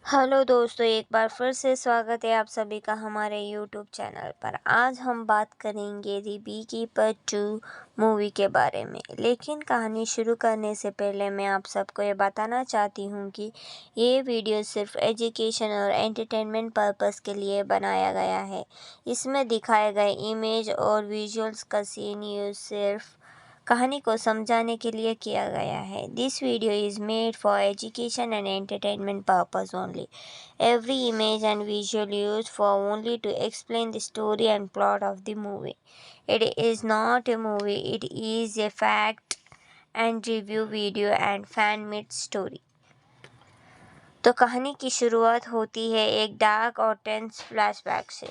Hello दोस्तों, एक बार फिर से स्वागत है आप सभी का हमारे यूट्यूब चैनल पर। आज हम बात करेंगे द बी कीपर 2 मूवी के बारे में। लेकिन कहानी शुरू करने से पहले मैं आप सबको ये बताना चाहती हूँ कि ये वीडियो सिर्फ एजुकेशन और एंटरटेनमेंट पर्पस के लिए बनाया गया है। इसमें दिखाए गए इमेज और विजुअल्स का सीन यूज सिर्फ कहानी को समझाने के लिए किया गया है। This video is made for education and entertainment purpose only. Every image and visual used for only to explain the story and plot of the movie. It is not a movie, it is a fact and review video and fan made story. तो कहानी की शुरुआत होती है एक dark और tense flashback से,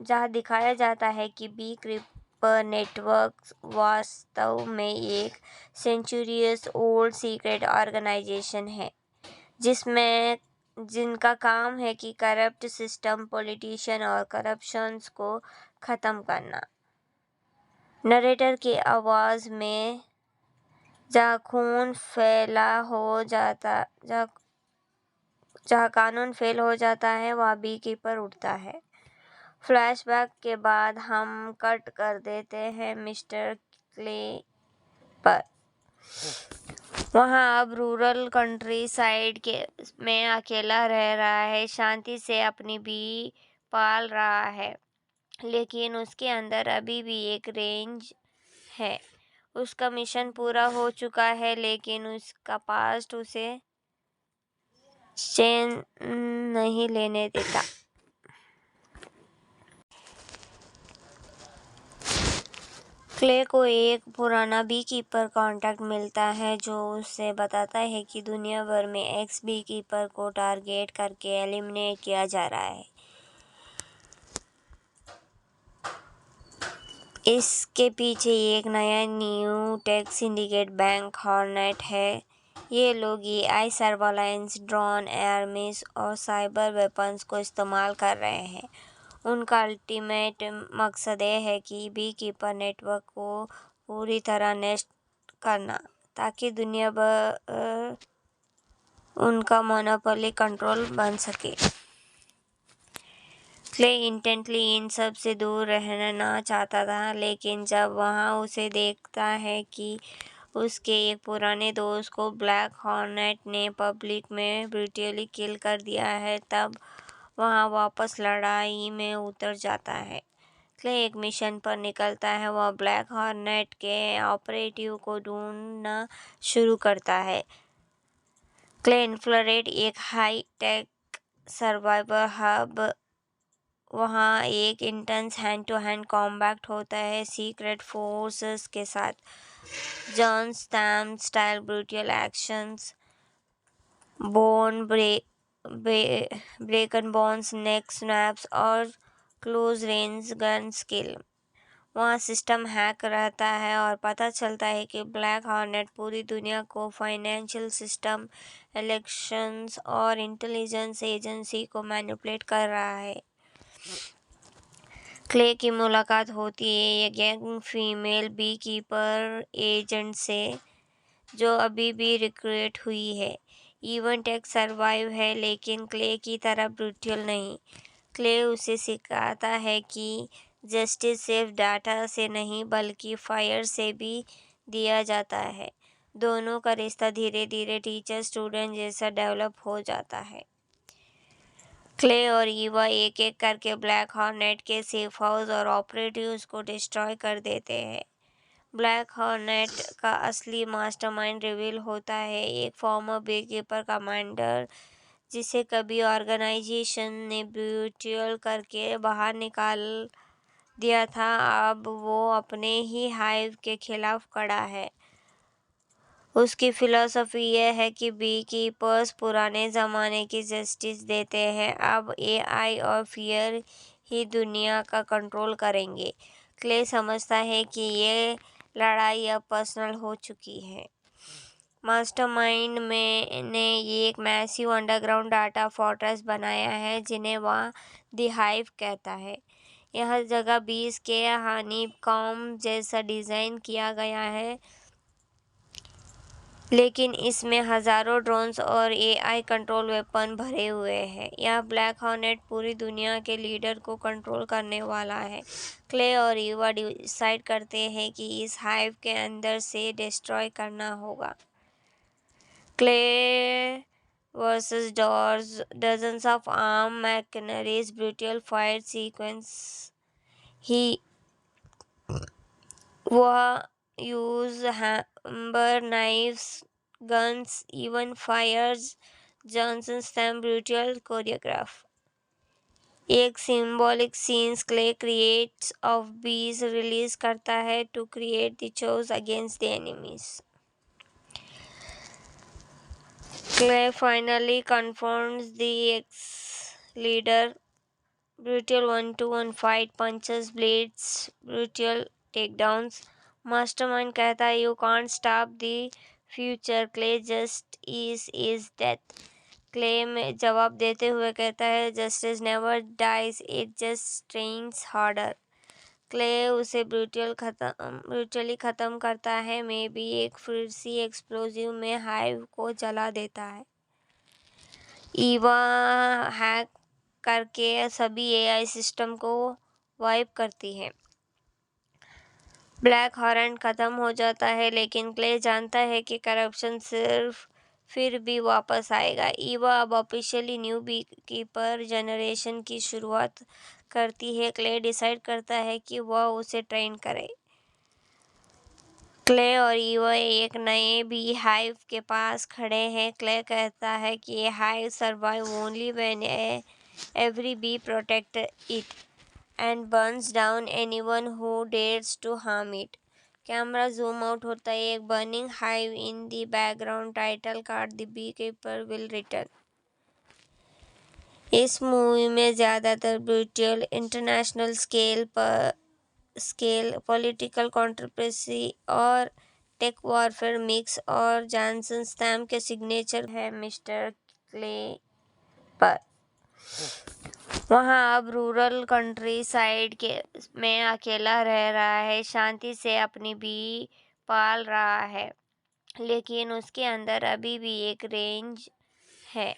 जहाँ दिखाया जाता है कि बी क्रीपर नेटवर्क वास्तव में एक सेंचुरीज ओल्ड सीक्रेट ऑर्गेनाइजेशन है जिनका काम है कि करप्ट सिस्टम, पॉलिटिशियन और करप्शंस को ख़त्म करना। नरेटर की आवाज़ में जहाँ कानून फेल हो जाता है वहाँ बी कीपर उठता है। फ्लैशबैक के बाद हम कट कर देते हैं मिस्टर क्ले पर। वहाँ अब रूरल कंट्री साइड में अकेला रह रहा है, शांति से अपनी बी पाल रहा है, लेकिन उसके अंदर अभी भी एक रेंज है। उसका मिशन पूरा हो चुका है, लेकिन उसका पास्ट उसे चैन नहीं लेने देता। क्ले को एक पुराना बी कीपर कॉन्टैक्ट मिलता है जो उसे बताता है कि दुनिया भर में एक्स बी कीपर को टारगेट करके एलिमिनेट किया जा रहा है। इसके पीछे एक नया new take syndicate bank hornet है। ये लोग AI surveillance, drone, air miss और साइबर वेपन्स को इस्तेमाल कर रहे हैं। उनका अल्टीमेट मकसद ये है कि बी कीपर नेटवर्क को पूरी तरह नष्ट करना, ताकि दुनिया भर उनका मोनोपोली कंट्रोल बन सके। क्ले इंटेंटली इन सब से दूर रहना चाहता था, लेकिन जब वहाँ उसे देखता है कि उसके एक पुराने दोस्त को ब्लैक हॉर्नेट ने पब्लिक में ब्रूटली किल कर दिया है, तब वहाँ वापस लड़ाई में उतर जाता है। क्ले एक मिशन पर निकलता है। वह ब्लैक हॉर्नेट के ऑपरेटिव को ढूंढना शुरू करता है। क्ले इन्फ्रारेड एक हाई टेक सर्वाइवर हब, वहाँ एक intense hand to hand combat होता है सीक्रेट फोर्सेस के साथ। John Statham style brutal actions, bone broken bones, neck snaps और क्लोज रेंज गन स्किल। वहाँ सिस्टम हैक रहता है और पता चलता है कि ब्लैक हॉर्नेट पूरी दुनिया को फाइनेंशियल सिस्टम, इलेक्शंस और इंटेलिजेंस एजेंसी को मैनिपुलेट कर रहा है। क्ले की मुलाकात होती है एक young female bee keeper agent से, जो अभी भी रिक्रूट हुई है। इवेंट एक सर्वाइव है, लेकिन क्ले की तरह ब्रूटल नहीं। क्ले उसे सिखाता है कि जस्टिस सिर्फ डाटा से नहीं बल्कि फायर से भी दिया जाता है। दोनों का रिश्ता धीरे धीरे टीचर स्टूडेंट जैसा डेवलप हो जाता है। क्ले और ईवा एक एक करके ब्लैक हॉर्नेट के सेफ हाउस और ऑपरेटिव्स को डिस्ट्रॉय कर देते हैं। ब्लैक हॉर्नेट का असली मास्टरमाइंड रिवील होता है, एक फॉर्मर बीकीपर कमांडर जिसे कभी ऑर्गेनाइजेशन ने ब्रूटल करके बाहर निकाल दिया था। अब वो अपने ही हाइव के खिलाफ खड़ा है। उसकी फिलॉसफी यह है कि बी कीपर्स पुराने ज़माने की जस्टिस देते हैं, अब एआई और फियर ही दुनिया का कंट्रोल करेंगे। क्ले समझता है कि ये लड़ाई अब पर्सनल हो चुकी है। मास्टरमाइंड ने एक मैसिव अंडरग्राउंड डाटा फोर्ट्रेस बनाया है, जिन्हें वह द हाइव कहता है। यह जगह 20 के हनीकॉम्ब जैसा डिज़ाइन किया गया है, लेकिन इसमें हजारों ड्रोन्स और एआई कंट्रोल वेपन भरे हुए हैं। यह ब्लैक हॉर्नेट पूरी दुनिया के लीडर को कंट्रोल करने वाला है। क्ले और ईवा डिसाइड करते हैं कि इस हाइव के अंदर से डिस्ट्रॉय करना होगा। Clay versus doors, dozens of armed mercenaries, brutal fight sequence. ही वह use hammer knives, guns, even fires Johnson Stamp brutal choreograph. एक symbolic scenes clay creates of bees release करता है to create the chose against the enemies. Clay finally confronts the ex-leader. Brutal one-to-one fight, punches, blades, brutal takedowns. Mastermind कहता है you can't stop the future. Clay just is death. Clay में जवाब देते हुए कहता है justice never dies, it just trains harder. Clay उसे brutally खत्म करता है, मे भी एक फिर सी एक्सप्लोजिव में हाइव को जला देता है। ईवा हैक करके सभी एआई सिस्टम को वाइप करती है। ब्लैक हॉर्नेट खत्म हो जाता है, लेकिन क्ले जानता है कि करप्शन सिर्फ फिर भी वापस आएगा। ईवा अब ऑफिशियली न्यू बीकीपर जनरेशन की शुरुआत करती है। क्ले डिसाइड करता है कि वह उसे ट्रेन करे। क्ले और ईवा एक नए बी हाइव के पास खड़े हैं। क्ले कहता है कि ये hive survive only when every bee protect it and burns down anyone who dares to harm it. Camera zoom out होता है, एक burning hive in the background, title card the bee keeper will return. इस movie में ज़्यादातर brutal international scale political controversy और tech warfare mix और Johnson stamp के signature है मिस्टर क्ले पर। वहाँ अब रूरल कंट्री साइड के में अकेला रह रहा है, शांति से अपनी बी पाल रहा है, लेकिन उसके अंदर अभी भी एक रेंज है।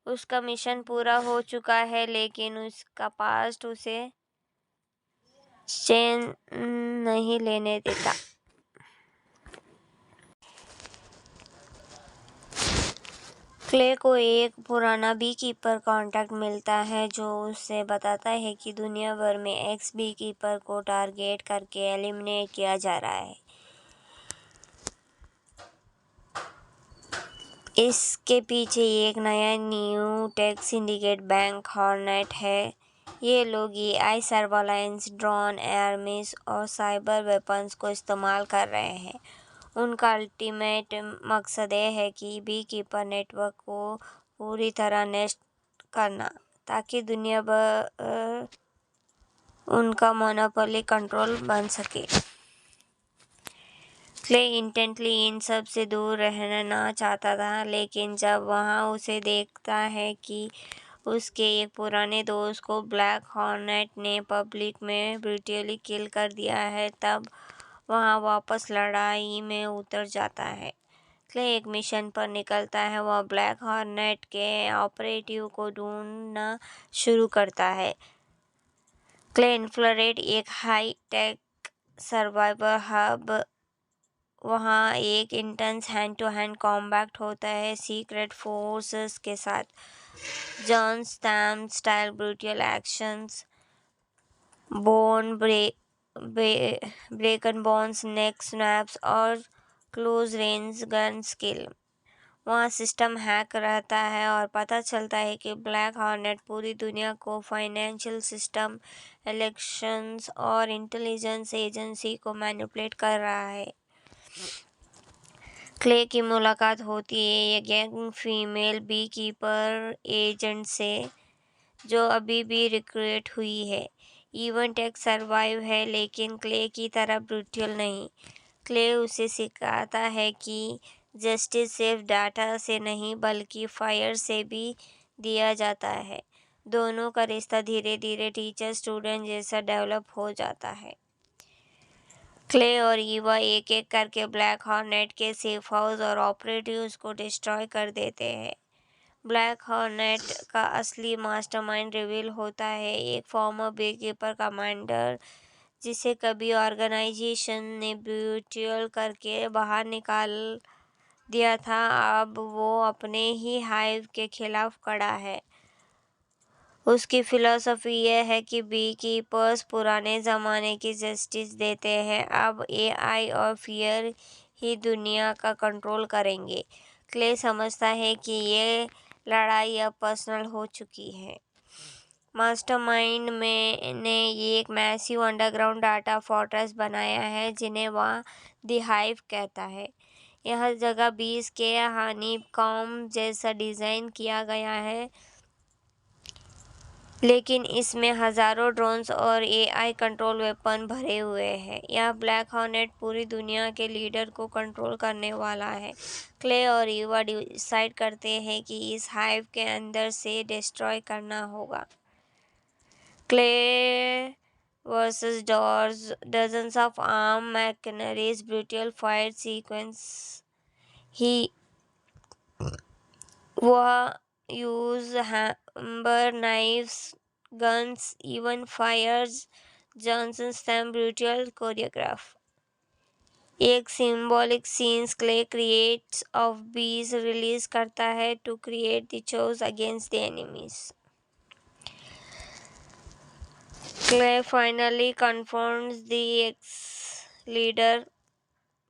उसका मिशन पूरा हो चुका है, लेकिन उसका पास्ट उसे चैन नहीं लेने देता। क्ले को एक पुराना बी कीपर कॉन्टैक्ट मिलता है जो उसे बताता है कि दुनिया भर में एक्स बी कीपर को टारगेट करके एलिमिनेट किया जा रहा है। इसके पीछे एक नया new take syndicate black hornet है। ये लोग एआई सर्वेलेंस, ड्रोन, एयर और साइबर वेपन्स को इस्तेमाल कर रहे हैं। उनका अल्टीमेट मकसद ये है कि बी कीपर नेटवर्क को पूरी तरह नष्ट करना, ताकि दुनिया भर उनका मोनोपोली कंट्रोल बन सके। क्ले इंटेंटली इन सब से दूर रहना चाहता था, लेकिन जब वहाँ उसे देखता है कि उसके एक पुराने दोस्त को ब्लैक हॉर्नेट ने पब्लिक में ब्रूटली किल कर दिया है, तब वहाँ वापस लड़ाई में उतर जाता है। क्ले एक मिशन पर निकलता है। वह ब्लैक हॉर्नेट के ऑपरेटिव को ढूंढना शुरू करता है। क्ले इन्फ्रारेड एक हाई टेक सर्वाइवर हब, वहाँ एक intense hand to hand combat होता है सीक्रेट फोर्सेस के साथ। John stamp style brutal actions, bone broken bones, neck snaps और क्लोज रेंज गन स्किल। वहाँ सिस्टम हैक रहता है और पता चलता है कि ब्लैक हॉर्नेट पूरी दुनिया को फाइनेंशियल सिस्टम, इलेक्शंस और इंटेलिजेंस एजेंसी को मैनिपुलेट कर रहा है। क्ले की मुलाकात होती है एक young female bee keeper agent से जो अभी भी रिक्रूट हुई है। इवेंट एक सर्वाइव है, लेकिन क्ले की तरह ब्रूटल नहीं। क्ले उसे सिखाता है कि जस्टिस सिर्फ डाटा से नहीं बल्कि फायर से भी दिया जाता है। दोनों का रिश्ता धीरे धीरे टीचर स्टूडेंट जैसा डेवलप हो जाता है। क्ले और ईवा एक एक करके ब्लैक हॉर्नेट के सेफ हाउस और ऑपरेटिव्स को डिस्ट्रॉय कर देते हैं। ब्लैक हॉर्नेट का असली मास्टरमाइंड रिवील होता है, एक फॉर्मर बीकीपर कमांडर जिसे कभी ऑर्गेनाइजेशन ने ब्यूटियल करके बाहर निकाल दिया था, अब वो अपने ही हाइव के खिलाफ खड़ा है। उसकी फिलॉसफी यह है कि बी कीपर्स पुराने ज़माने की जस्टिस देते हैं, अब एआई और फियर ही दुनिया का कंट्रोल करेंगे। क्ले समझता है कि ये लड़ाई अब पर्सनल हो चुकी है। मास्टरमाइंड में ने एक मैसिव अंडरग्राउंड डाटा फोर्ट्रेस बनाया है जिन्हें वह द हाइव कहता है। यह जगह बीस के हनीकॉम्ब जैसा डिज़ाइन किया गया है, लेकिन इसमें हजारों ड्रोन्स और एआई कंट्रोल वेपन भरे हुए हैं। यह ब्लैक हॉर्नेट पूरी दुनिया के लीडर को कंट्रोल करने वाला है। क्ले और ईवा डिसाइड करते हैं कि इस हाइव के अंदर से डिस्ट्रॉय करना होगा। Clay versus doors, dozens of armed mercenaries, brutal fight sequence. ही वह use hammer knives, guns, even fires Johnson stamp brutal choreograph. एक symbolic scenes clay creates of bees release करता है to create the chores against the enemies. Clay finally confronts the ex-leader.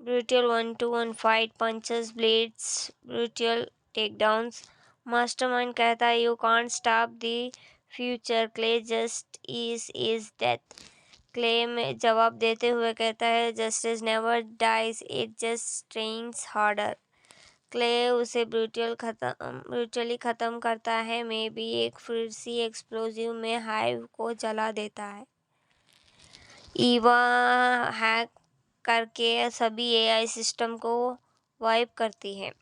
Brutal 1-to-1 fight, punches, blades, brutal takedowns. Mastermind कहता है you can't stop the future. Clay just is death. Clay में जवाब देते हुए कहता है justice never dies, it just trains harder. Clay उसे brutally ख़त्म करता है, मे बी एक फिर सी एक्सप्लोजिव में हाइव को जला देता है। ईवा हैक करके सभी एआई सिस्टम को वाइप करती है।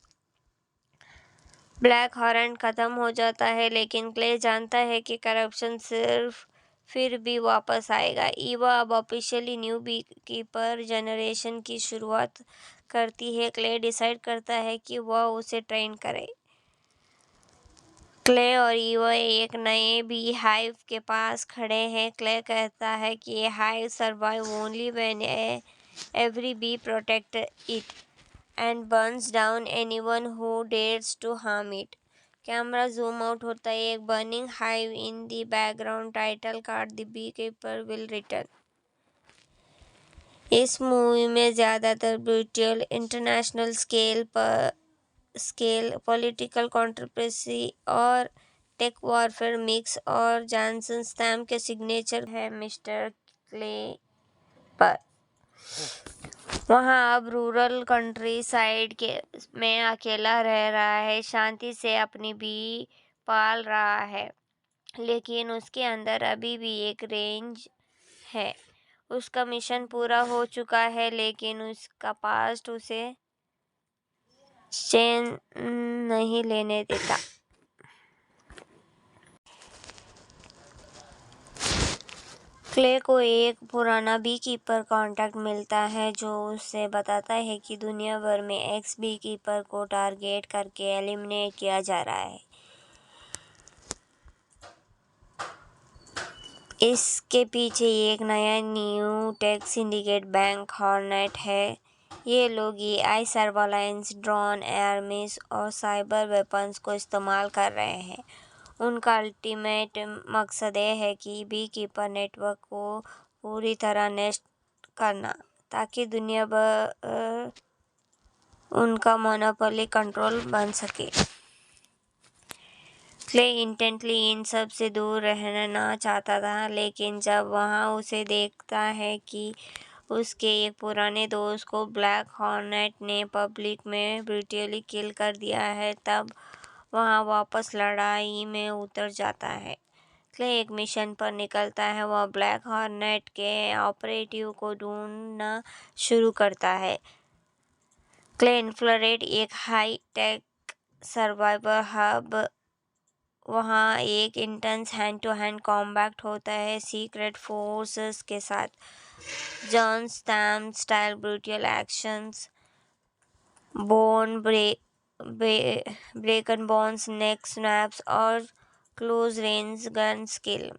ब्लैक हॉर्नेट ख़त्म हो जाता है, लेकिन क्ले जानता है कि करप्शन सिर्फ फिर भी वापस आएगा। ईवा अब ऑफिशियली न्यू बीकीपर जनरेशन की शुरुआत करती है। क्ले डिसाइड करता है कि वह उसे ट्रेन करे। क्ले और ईवा एक नए बी हाइव के पास खड़े हैं। क्ले कहता है कि ये hive survive only when every bee protects it and burns down anyone who dares to harm it. Camera zoom out होता है, एक burning hive in the background, title card the bee keeper will return. इस movie में ज़्यादातर brutal international scale political controversy और tech warfare mix और Johnson stamp के signature है मिस्टर क्ले पर। वहाँ अब रूरल कंट्री साइड के में अकेला रह रहा है, शांति से अपनी बी पाल रहा है, लेकिन उसके अंदर अभी भी एक रेंज है। उसका मिशन पूरा हो चुका है, लेकिन उसका पास्ट उसे चैन नहीं लेने देता। क्ले को एक पुराना बी कीपर कॉन्टैक्ट मिलता है जो उसे बताता है कि दुनिया भर में एक्स बी कीपर को टारगेट करके एलिमिनेट किया जा रहा है। इसके पीछे एक नया new take syndicate bank hornet है। ये लोग AI surveillance, drone, air miss और साइबर वेपन्स को इस्तेमाल कर रहे हैं। उनका अल्टीमेट मकसद ये है कि बी कीपर नेटवर्क को पूरी तरह नष्ट करना, ताकि दुनिया भर उनका मोनोपोली कंट्रोल बन सके। क्ले इंटेंटली इन सब से दूर रहना चाहता था, लेकिन जब वहाँ उसे देखता है कि उसके एक पुराने दोस्त को ब्लैक हॉर्नेट ने पब्लिक में ब्रूटली किल कर दिया है, तब वहाँ वापस लड़ाई में उतर जाता है। क्ले एक मिशन पर निकलता है। वह ब्लैक हॉर्नेट के ऑपरेटिव को ढूंढना शुरू करता है। क्ले इन्फ्रारेड एक हाई टेक सर्वाइवर हब, वहाँ एक intense hand to hand combat होता है सीक्रेट फोर्सेस के साथ। John Stam style brutal actions, bone break and bones, neck snaps और क्लोज रेंज गन स्किल।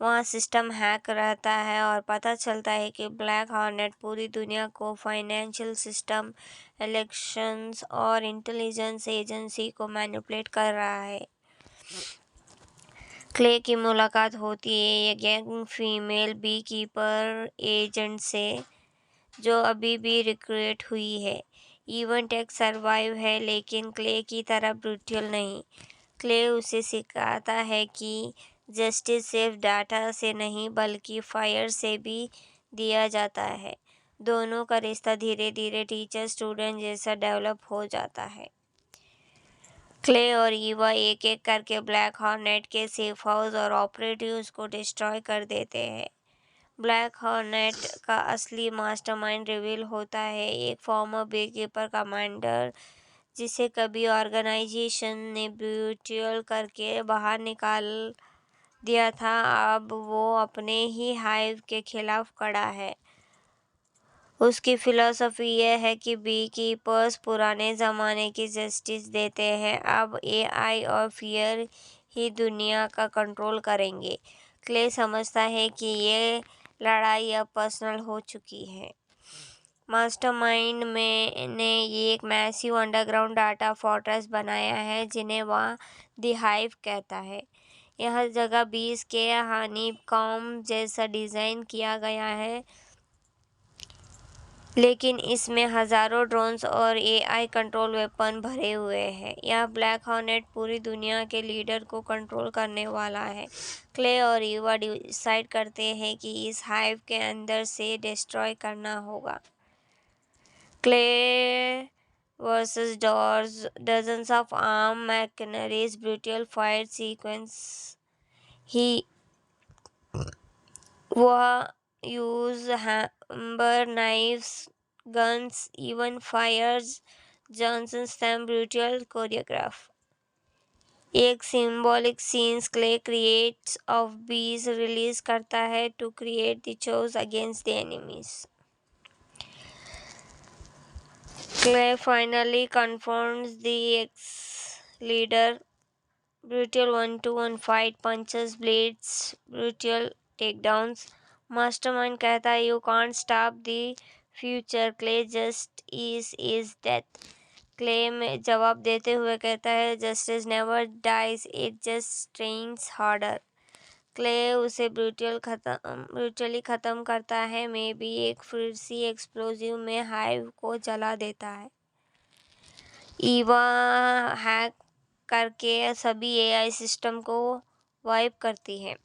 वहाँ सिस्टम हैक रहता है और पता चलता है कि ब्लैक हॉर्नेट पूरी दुनिया को फाइनेंशियल सिस्टम, इलेक्शंस और इंटेलिजेंस एजेंसी को मैनिपुलेट कर रहा है। क्ले की मुलाकात होती है एक young female bee keeper agent से जो अभी भी रिक्रूट हुई है। इवेंट एक सर्वाइव है लेकिन क्ले की तरह ब्रूटल नहीं। क्ले उसे सिखाता है कि जस्टिस सिर्फ डाटा से नहीं बल्कि फायर से भी दिया जाता है। दोनों का रिश्ता धीरे धीरे टीचर स्टूडेंट जैसा डेवलप हो जाता है। क्ले और ईवा एक एक करके ब्लैक हॉर्नेट के सेफ हाउस और ऑपरेटिव्स को डिस्ट्रॉय कर देते हैं। ब्लैक हॉर्नेट का असली मास्टरमाइंड रिवील होता है, एक फॉर्मर बेकीपर कमांडर जिसे कभी ऑर्गेनाइजेशन ने ब्रूटल करके बाहर निकाल दिया था, अब वो अपने ही हाइव के खिलाफ खड़ा है। उसकी फिलॉसफी यह है कि बी कीपर्स पुराने ज़माने की जस्टिस देते हैं, अब एआई और फियर ही दुनिया का कंट्रोल करेंगे। क्ले समझता है कि ये लड़ाई अब पर्सनल हो चुकी है। मास्टरमाइंड ने ये एक मैसिव अंडरग्राउंड डाटा फोर्ट्रेस बनाया है जिन्हें वह द हाइव कहता है। यह जगह 20 के हनीकॉम्ब जैसा डिज़ाइन किया गया है, लेकिन इसमें हज़ारों ड्रोन्स और एआई कंट्रोल वेपन भरे हुए हैं। यह ब्लैक हॉर्नेट पूरी दुनिया के लीडर को कंट्रोल करने वाला है। क्ले और ईवा डिसाइड करते हैं कि इस हाइव के अंदर से डिस्ट्रॉय करना होगा। Clay versus dozens of armed mercenaries, brutal fight sequence ही वह use hammer knives, guns, even fires Johnson Stamp brutal choreograph। एक symbolic scenes Clay creates off bees release करता है to create the chaos against the enemies. Clay finally confronts the ex-leader, brutal 1-to-1 fight, punches, blades, brutal takedowns। Mastermind कहता है you can't stop the future, Clay just is death. Clay में जवाब देते हुए कहता है justice never dies, it just trains harder. Clay उसे brutally ख़त्म करता है, मे बी एक फिर सी एक्सप्लोजिव में हाइव को जला देता है। ईवा हैक करके सभी एआई सिस्टम को वाइप करती है।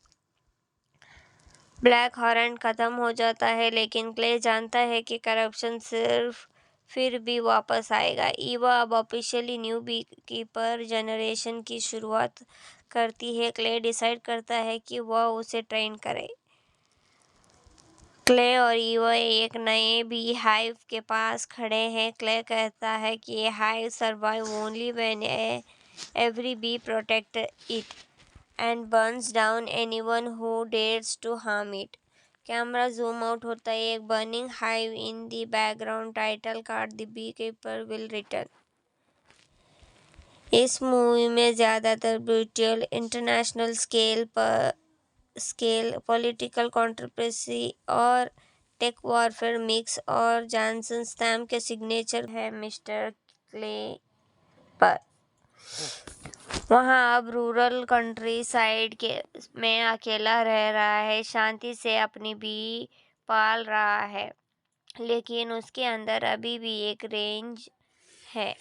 ब्लैक हॉर्नेट खत्म हो जाता है लेकिन क्ले जानता है कि करप्शन सिर्फ फिर भी वापस आएगा। ईवा अब officially new bee keeper generation की शुरुआत करती है। क्ले डिसाइड करता है कि वह उसे ट्रेन करे। क्ले और ईवा एक नए बी हाइव के पास खड़े हैं। क्ले कहता है कि ये hive survive only when every bee protect it and burns down anyone who dares to harm it। Camera zoom out होता है, एक burning hive in the background, title card the bee keeper will return. इस movie में ज़्यादातर brutal international scale political controversy और tech warfare mix और Johnson stamp के signature है मिस्टर क्ले पर। वहाँ अब रूरल कंट्री साइड में अकेला रह रहा है, शांति से अपनी बी पाल रहा है, लेकिन उसके अंदर अभी भी एक रेंज है।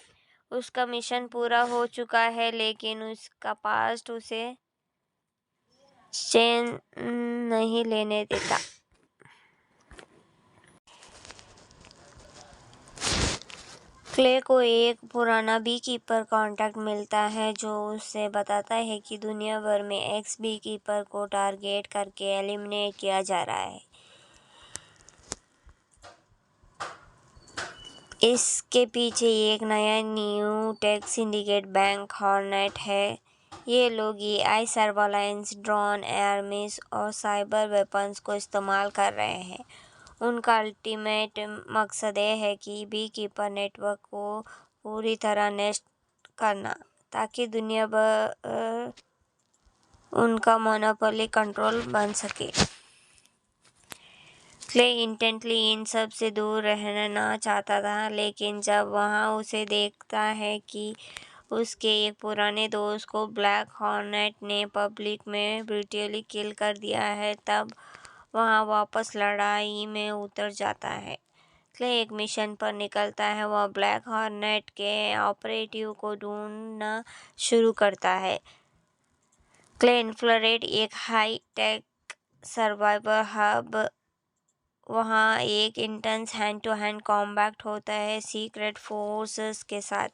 उसका मिशन पूरा हो चुका है लेकिन उसका पास्ट उसे चैन नहीं लेने देता। क्ले को एक पुराना बी कीपर कॉन्टैक्ट मिलता है जो उसे बताता है कि दुनिया भर में एक्स बी कीपर को टारगेट करके एलिमिनेट किया जा रहा है। इसके पीछे एक नया new take syndicate black hornet है। ये लोग AI surveillance, drone, air miss और साइबर वेपन्स को इस्तेमाल कर रहे हैं। उनका अल्टीमेट मकसद ये है कि बी कीपर नेटवर्क को पूरी तरह नष्ट करना, ताकि दुनिया भर उनका मोनोपोली कंट्रोल बन सके। क्ले इंटेंटली इन सब से दूर रहना चाहता था, लेकिन जब वहाँ उसे देखता है कि उसके एक पुराने दोस्त को ब्लैक हॉर्नेट ने पब्लिक में ब्रूटली किल कर दिया है, तब वहाँ वापस लड़ाई में उतर जाता है। क्ले एक मिशन पर निकलता है। वह ब्लैक हॉर्नेट के ऑपरेटिव को ढूंढना शुरू करता है। क्ले इन्फ्रारेड एक हाई टेक सर्वाइवर हब, वहाँ एक intense hand to hand combat होता है सीक्रेट फोर्सेस के साथ।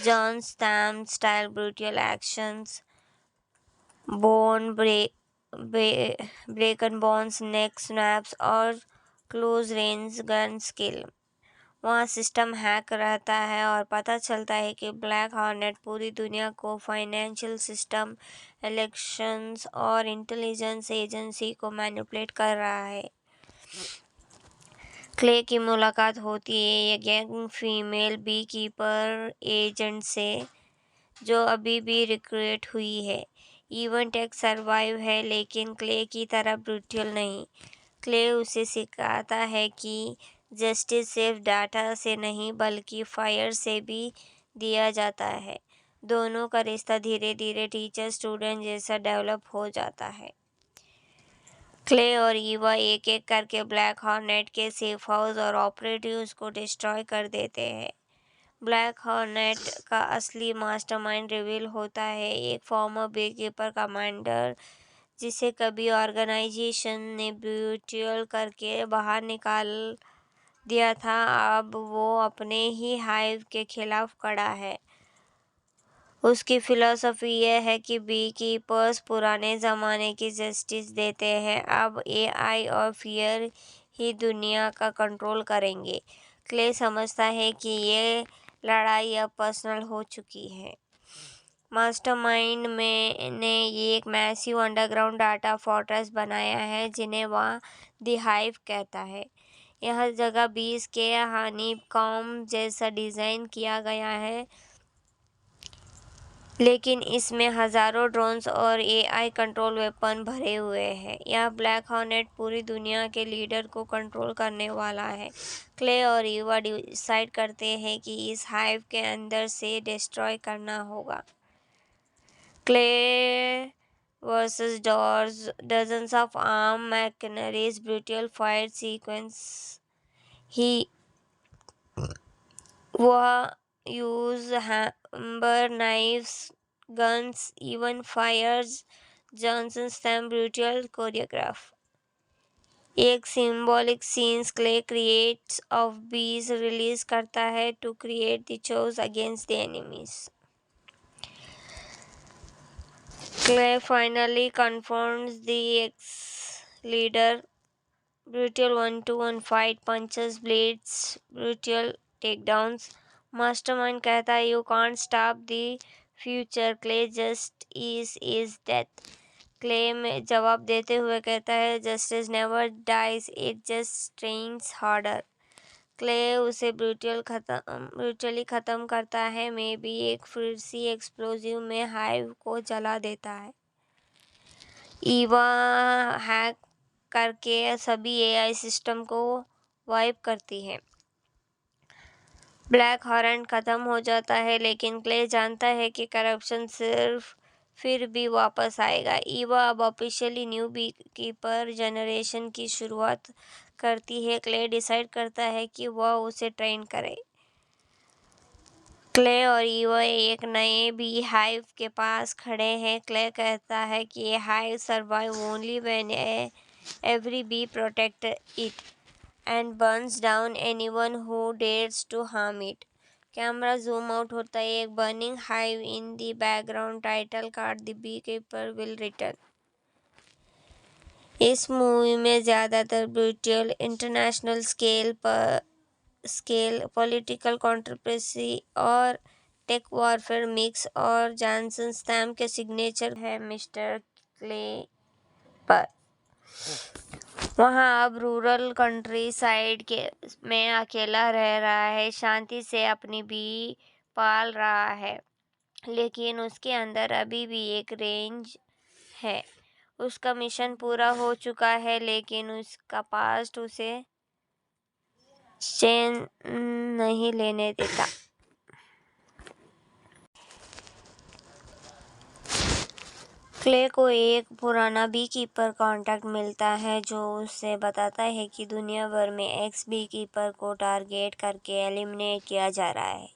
John Statham style brutal actions, bone broken bones, neck snaps और क्लोज रेंज गन स्किल। वहाँ सिस्टम हैक रहता है और पता चलता है कि ब्लैक हॉर्नेट पूरी दुनिया को फाइनेंशियल सिस्टम, इलेक्शंस और इंटेलिजेंस एजेंसी को मैनिपुलेट कर रहा है। क्ले की मुलाकात होती है एक young female bee keeper agent से, जो अभी भी रिक्रूट हुई है। इवेंट एक सर्वाइव है, लेकिन क्ले की तरह ब्रूटल नहीं। क्ले उसे सिखाता है कि जस्टिस सिर्फ डाटा से नहीं बल्कि फायर से भी दिया जाता है। दोनों का रिश्ता धीरे धीरे टीचर स्टूडेंट जैसा डेवलप हो जाता है। क्ले और ईवा एक एक करके ब्लैक हॉर्नेट के सेफ हाउस और ऑपरेटिव्स को डिस्ट्रॉय कर देते हैं। ब्लैक हॉर्नेट का असली मास्टरमाइंड रिवील होता है, एक फॉर्मर बेकीपर कमांडर जिसे कभी ऑर्गेनाइजेशन ने ब्रूटल करके बाहर निकाल दिया था, अब वो अपने ही हाइव के खिलाफ खड़ा है। उसकी फिलॉसफी यह है कि बी कीपर्स पुराने ज़माने की जस्टिस देते हैं, अब एआई और फियर ही दुनिया का कंट्रोल करेंगे। क्ले समझता है कि ये लड़ाई अब पर्सनल हो चुकी है। मास्टरमाइंड ने एक मैसिव अंडरग्राउंड डाटा फोर्ट्रेस बनाया है, जिन्हें वह द हाइव कहता है। यह जगह बीस के हनीकॉम्ब जैसा डिज़ाइन किया गया है, लेकिन इसमें हजारों ड्रोन्स और एआई कंट्रोल वेपन भरे हुए हैं। यह ब्लैक हॉर्नेट पूरी दुनिया के लीडर को कंट्रोल करने वाला है। क्ले और ईवा डिसाइड करते हैं कि इस हाइव के अंदर से डिस्ट्रॉय करना होगा। Clay versus dozens of armed mercenaries, brutal fight sequence. वह use hammer knives, guns, even fires Jason Statham brutal choreograph. एक symbolic scenes Clay creates off bees release करता है to create the chaos against the enemies. Clay finally confronts the ex-leader. Brutal 1-to-1 fight, punches, blades, brutal takedowns. Mastermind कहता है, You can't stop the future. Clay just is death. Clay में जवाब देते हुए कहता है, Justice never dies, it just trains harder. Clay उसे brutally ख़त्म करता है, में भी एक फिरसी एक्सप्लोजिव में हाइव को जला देता है। ईवा हैक करके सभी एआई सिस्टम को वाइप करती है। ब्लैक हॉर्नेट खत्म हो जाता है, लेकिन क्ले जानता है कि करप्शन सिर्फ फिर भी वापस आएगा। ईवा अब officially new bee keeper generation की शुरुआत करती है। क्ले डिसाइड करता है कि वह उसे ट्रेन करे। क्ले और ईवा एक नए बी हाइव के पास खड़े हैं। क्ले कहता है कि ये hive survive only when every bee protect it and burns down anyone who dares to harm it. Camera zoom out होता है, एक burning hive in the background, title card the bee keeper will return. इस movie में ज़्यादातर brutal international scale political controversy और tech warfare mix और Johnson Stamp के signature है मिस्टर क्ले पर। वहाँ अब रूरल कंट्री साइड के में अकेला रह रहा है, शांति से अपनी बी पाल रहा है, लेकिन उसके अंदर अभी भी एक रेंज है। उसका मिशन पूरा हो चुका है, लेकिन उसका पास्ट उसे चैन नहीं लेने देता। क्ले को एक पुराना बी कीपर कॉन्टैक्ट मिलता है जो उसे बताता है कि दुनिया भर में एक्स बी कीपर को टारगेट करके एलिमिनेट किया जा रहा है।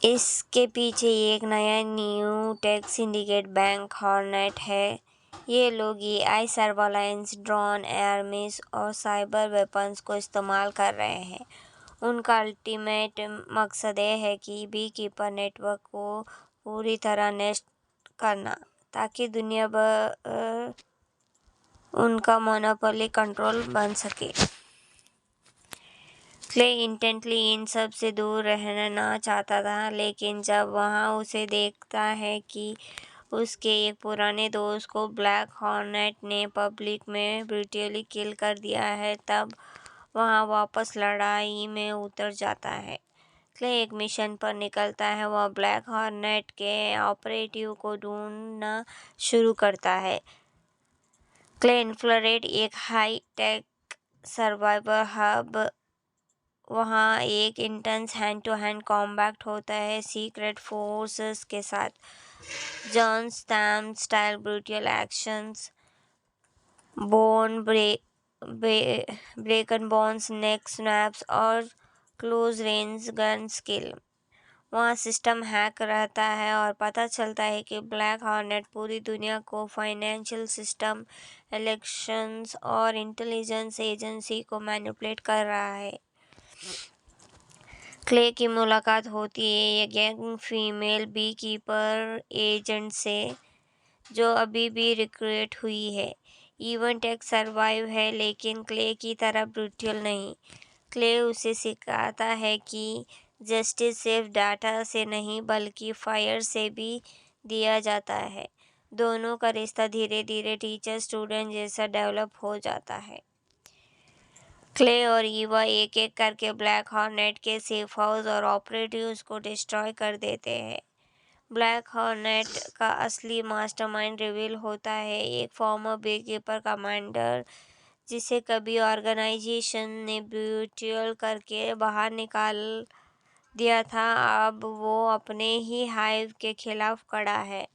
इसके पीछे एक नया new take syndicate bank hornet है। ये लोग AI surveillance, drone, air miss और साइबर वेपन्स को इस्तेमाल कर रहे हैं। उनका अल्टीमेट मकसद ये है कि बी कीपर नेटवर्क को पूरी तरह नष्ट करना, ताकि दुनिया भर उनका मोनोपोली कंट्रोल बन सके। क्ले इंटेंटली इन सब से दूर रहना चाहता था, लेकिन जब वहाँ उसे देखता है कि उसके एक पुराने दोस्त को ब्लैक हॉर्नेट ने पब्लिक में ब्रूटली किल कर दिया है, तब वहाँ वापस लड़ाई में उतर जाता है। क्ले एक मिशन पर निकलता है। वह ब्लैक हॉर्नेट के ऑपरेटिव को ढूंढना शुरू करता है। क्ले इन्फ्रारेड एक हाई टेक सर्वाइवर हब, वहाँ एक intense hand to hand combat होता है सीक्रेट फोर्सेस के साथ। John Statham style brutal actions, bone broken bones, neck snaps और क्लोज रेंज गन स्किल। वहाँ सिस्टम हैक रहता है और पता चलता है कि ब्लैक हॉर्नेट पूरी दुनिया को फाइनेंशियल सिस्टम, इलेक्शंस और इंटेलिजेंस एजेंसी को मैनिपुलेट कर रहा है। क्ले की मुलाकात होती है एक young female bee keeper agent से जो अभी भी रिक्रूट हुई है। इवन टेक सर्वाइव है, लेकिन क्ले की तरह ब्रूटल नहीं। क्ले उसे सिखाता है कि जस्टिस सिर्फ डाटा से नहीं बल्कि फायर से भी दिया जाता है। दोनों का रिश्ता धीरे धीरे टीचर स्टूडेंट जैसा डेवलप हो जाता है। क्ले और ईवा एक एक करके ब्लैक हॉर्नेट के सेफ हाउस और ऑपरेटिव्स को डिस्ट्रॉय कर देते हैं। ब्लैक हॉर्नेट का असली मास्टरमाइंड रिवील होता है, एक फॉर्मर बीकीपर कमांडर जिसे कभी ऑर्गेनाइजेशन ने ब्रूटल करके बाहर निकाल दिया था, अब वो अपने ही हाइव के खिलाफ खड़ा है।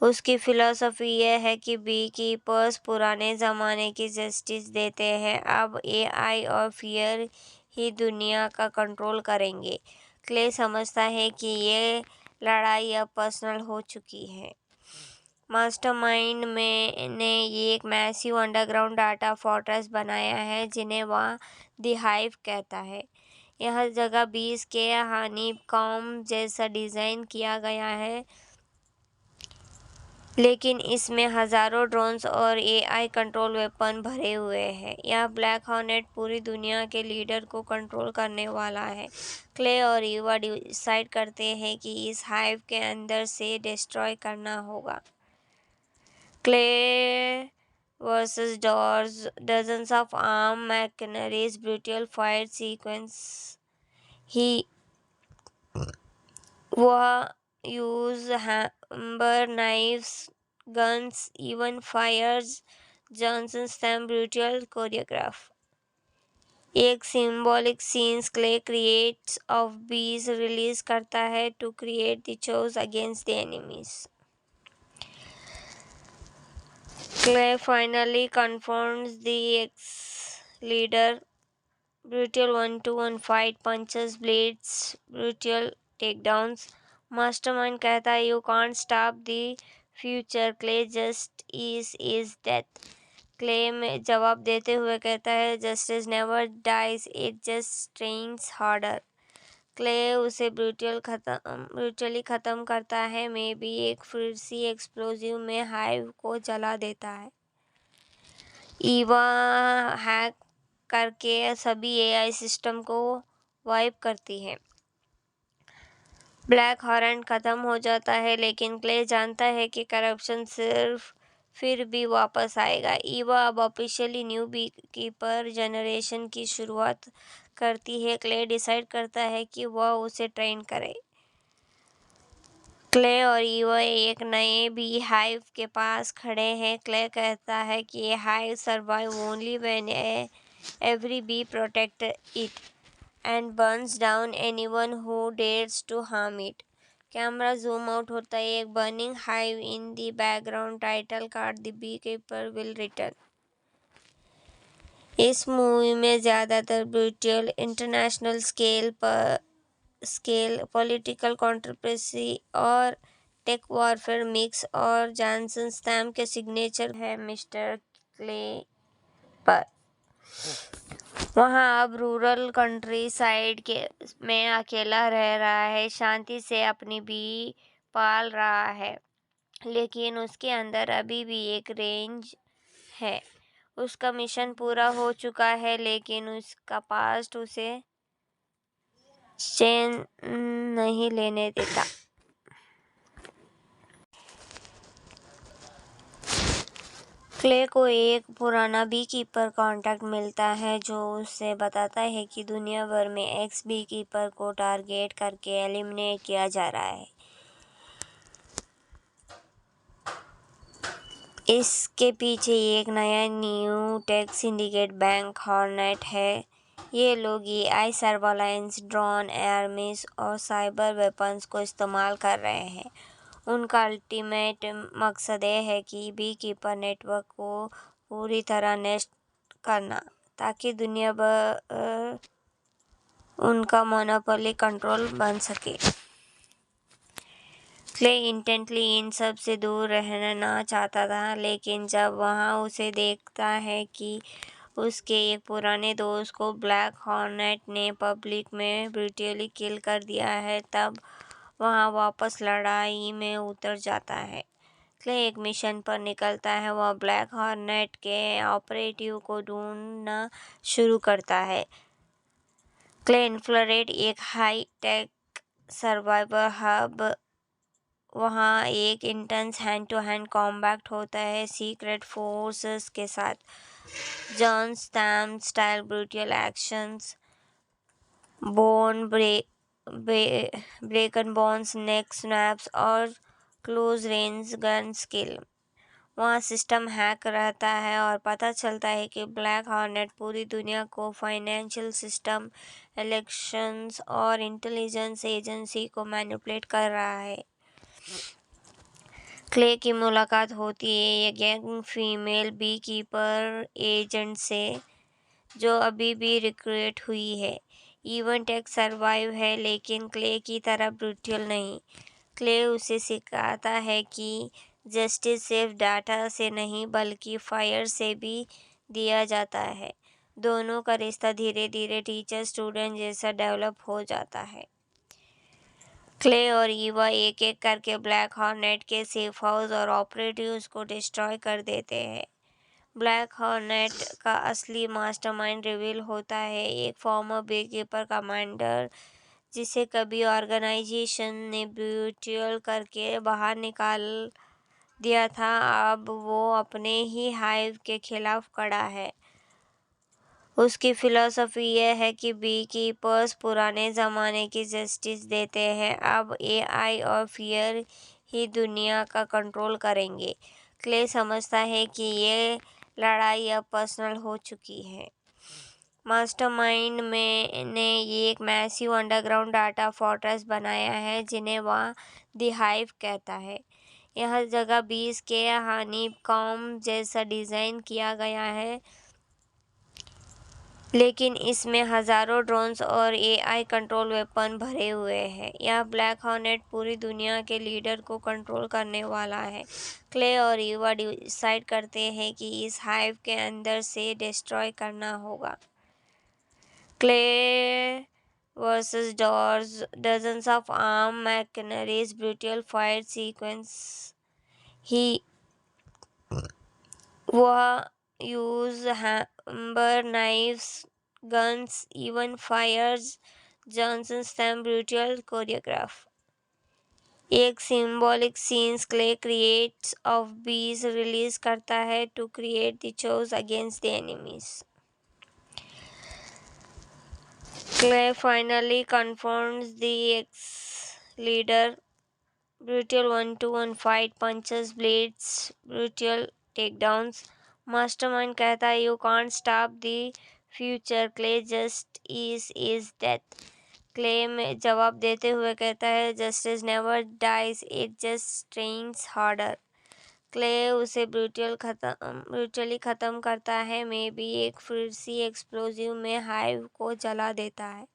उसकी फिलॉसफी यह है कि बी कीपर्स पुराने ज़माने की जस्टिस देते हैं, अब एआई और फियर ही दुनिया का कंट्रोल करेंगे। क्ले समझता है कि ये लड़ाई अब पर्सनल हो चुकी है। मास्टरमाइंड ने एक मैसिव अंडरग्राउंड डाटा फोर्ट्रेस बनाया है जिन्हें वह द हाइव कहता है। यह जगह 20 के हनीकॉम्ब जैसा डिज़ाइन किया गया है, लेकिन इसमें हजारों ड्रोन्स और एआई कंट्रोल वेपन भरे हुए हैं। यह ब्लैक हॉर्नेट पूरी दुनिया के लीडर को कंट्रोल करने वाला है। क्ले और ईवा डिसाइड करते हैं कि इस हाइव के अंदर से डिस्ट्रॉय करना होगा। Clay versus dozens of armed mercenaries, brutal fight sequence. ही वह use hammer knives, guns, even fires Johnson stamp brutal choreograph. एक symbolic scenes Clay creates off bees release करता है to create the chaos against the enemies. Clay finally confronts the ex-leader. Brutal 1-to-1 fight, punches, blades, brutal takedowns. Mastermind कहता है you can't stop the future. Clay just is death. Clay में जवाब देते हुए कहता है justice never dies, it just trains harder. Clay उसे brutally ख़त्म करता है, मे बी एक फिरसी एक्सप्लोजिव में हाइव को जला देता है। ईवा हैक करके सभी एआई सिस्टम को वाइप करती है। ब्लैक हॉर्न खत्म हो जाता है, लेकिन क्ले जानता है कि करप्शन सिर्फ फिर भी वापस आएगा। ईवा अब officially new bee keeper generation की शुरुआत करती है। क्ले डिसाइड करता है कि वह उसे ट्रेन करे। क्ले और ईवा एक नए बी हाइव के पास खड़े हैं। क्ले कहता है कि ये hive survive only when every bee protect it and burns down anyone who dares to harm it. Camera zoom out होता है। एक burning hive in the background, title card the bee keeper will return. इस movie में ज़्यादातर brutal international scale political controversy और tech warfare mix और Johnson stamp के signature है मिस्टर क्ले पर। वहाँ अब रूरल कंट्री साइड के में अकेला रह रहा है, शांति से अपनी बी पाल रहा है, लेकिन उसके अंदर अभी भी एक रेंज है। उसका मिशन पूरा हो चुका है, लेकिन उसका पास्ट उसे चैन नहीं लेने देता। क्ले को एक पुराना बी कीपर कांटेक्ट मिलता है जो उसे बताता है कि दुनिया भर में एक्स बी कीपर को टारगेट करके एलिमिनेट किया जा रहा है। इसके पीछे एक नया new take syndicate bank hornet है। ये लोग AI surveillance, drone, air miss और साइबर वेपन्स को इस्तेमाल कर रहे हैं। उनका अल्टीमेट मकसद ये है कि बी कीपर नेटवर्क को पूरी तरह नष्ट करना, ताकि दुनिया भर उनका मोनोपोली कंट्रोल बन सके। क्ले इंटेंटली इन सब से दूर रहना चाहता था, लेकिन जब वहाँ उसे देखता है कि उसके एक पुराने दोस्त को ब्लैक हॉर्नेट ने पब्लिक में ब्रूटली किल कर दिया है, तब वहाँ वापस लड़ाई में उतर जाता है। क्ले एक मिशन पर निकलता है। वह ब्लैक हॉर्नेट के ऑपरेटिव को ढूंढना शुरू करता है। क्ले इन्फ्रारेड एक हाई टेक सर्वाइवर हब, वहाँ एक intense hand to hand combat होता है सीक्रेट फोर्सेस के साथ। John stamp style brutal actions, bone broken bones, neck snaps और क्लोज रेंज गन स्किल। वहाँ सिस्टम हैक रहता है और पता चलता है कि ब्लैक हॉर्नेट पूरी दुनिया को फाइनेंशियल सिस्टम, इलेक्शंस और इंटेलिजेंस एजेंसी को मैनिपुलेट कर रहा है। क्ले की मुलाकात होती है एक young female bee keeper agent से जो अभी भी रिक्रूट हुई है। इवेंट एक सर्वाइव है, लेकिन क्ले की तरह ब्रूटल नहीं। क्ले उसे सिखाता है कि जस्टिस सिर्फ डाटा से नहीं बल्कि फायर से भी दिया जाता है। दोनों का रिश्ता धीरे धीरे टीचर स्टूडेंट जैसा डेवलप हो जाता है। क्ले और ईवा एक एक करके ब्लैक हॉर्नेट के सेफ हाउस और ऑपरेटिव्स को डिस्ट्रॉय कर देते हैं। ब्लैक हॉर्नेट का असली मास्टरमाइंड रिवील होता है, एक फॉर्मर बेकीपर कमांडर जिसे कभी ऑर्गेनाइजेशन ने ब्रूटल करके बाहर निकाल दिया था, अब वो अपने ही हाइव के खिलाफ खड़ा है। उसकी फिलॉसफी यह है कि बी कीपर्स पुराने ज़माने की जस्टिस देते हैं, अब एआई और फियर ही दुनिया का कंट्रोल करेंगे। क्ले समझता है कि ये लड़ाई अब पर्सनल हो चुकी है। मास्टरमाइंड ने ये एक मैसिव अंडरग्राउंड डाटा फोर्ट्रेस बनाया है जिन्हें वह द हाइव कहता है। यह जगह बीस के हनीकॉम्ब जैसा डिज़ाइन किया गया है, लेकिन इसमें हजारों ड्रोन्स और एआई कंट्रोल वेपन भरे हुए हैं। यह ब्लैक हॉर्नेट पूरी दुनिया के लीडर को कंट्रोल करने वाला है। क्ले और ईवा डिसाइड करते हैं कि इस हाइव के अंदर से डिस्ट्रॉय करना होगा। Clay versus doors, dozens of armed mercenaries, brutal fight sequence. ही वह use hammer knives, guns, even fires. Johnson stamp brutal choreograph. एक symbolic scenes Clay creates off bees release करता है to create the chaos against the enemies. Clay finally confronts the ex leader. Brutal 1-to-1 fight, punches, blades, brutal takedowns. Mastermind कहता है you can't stop the future. Clay just is death. Clay में जवाब देते हुए कहता है justice never dies, it just trains harder. Clay उसे brutally खत्म करता है, मे बी एक फिर सी एक्सप्लोजिव में हाइव को जला देता है।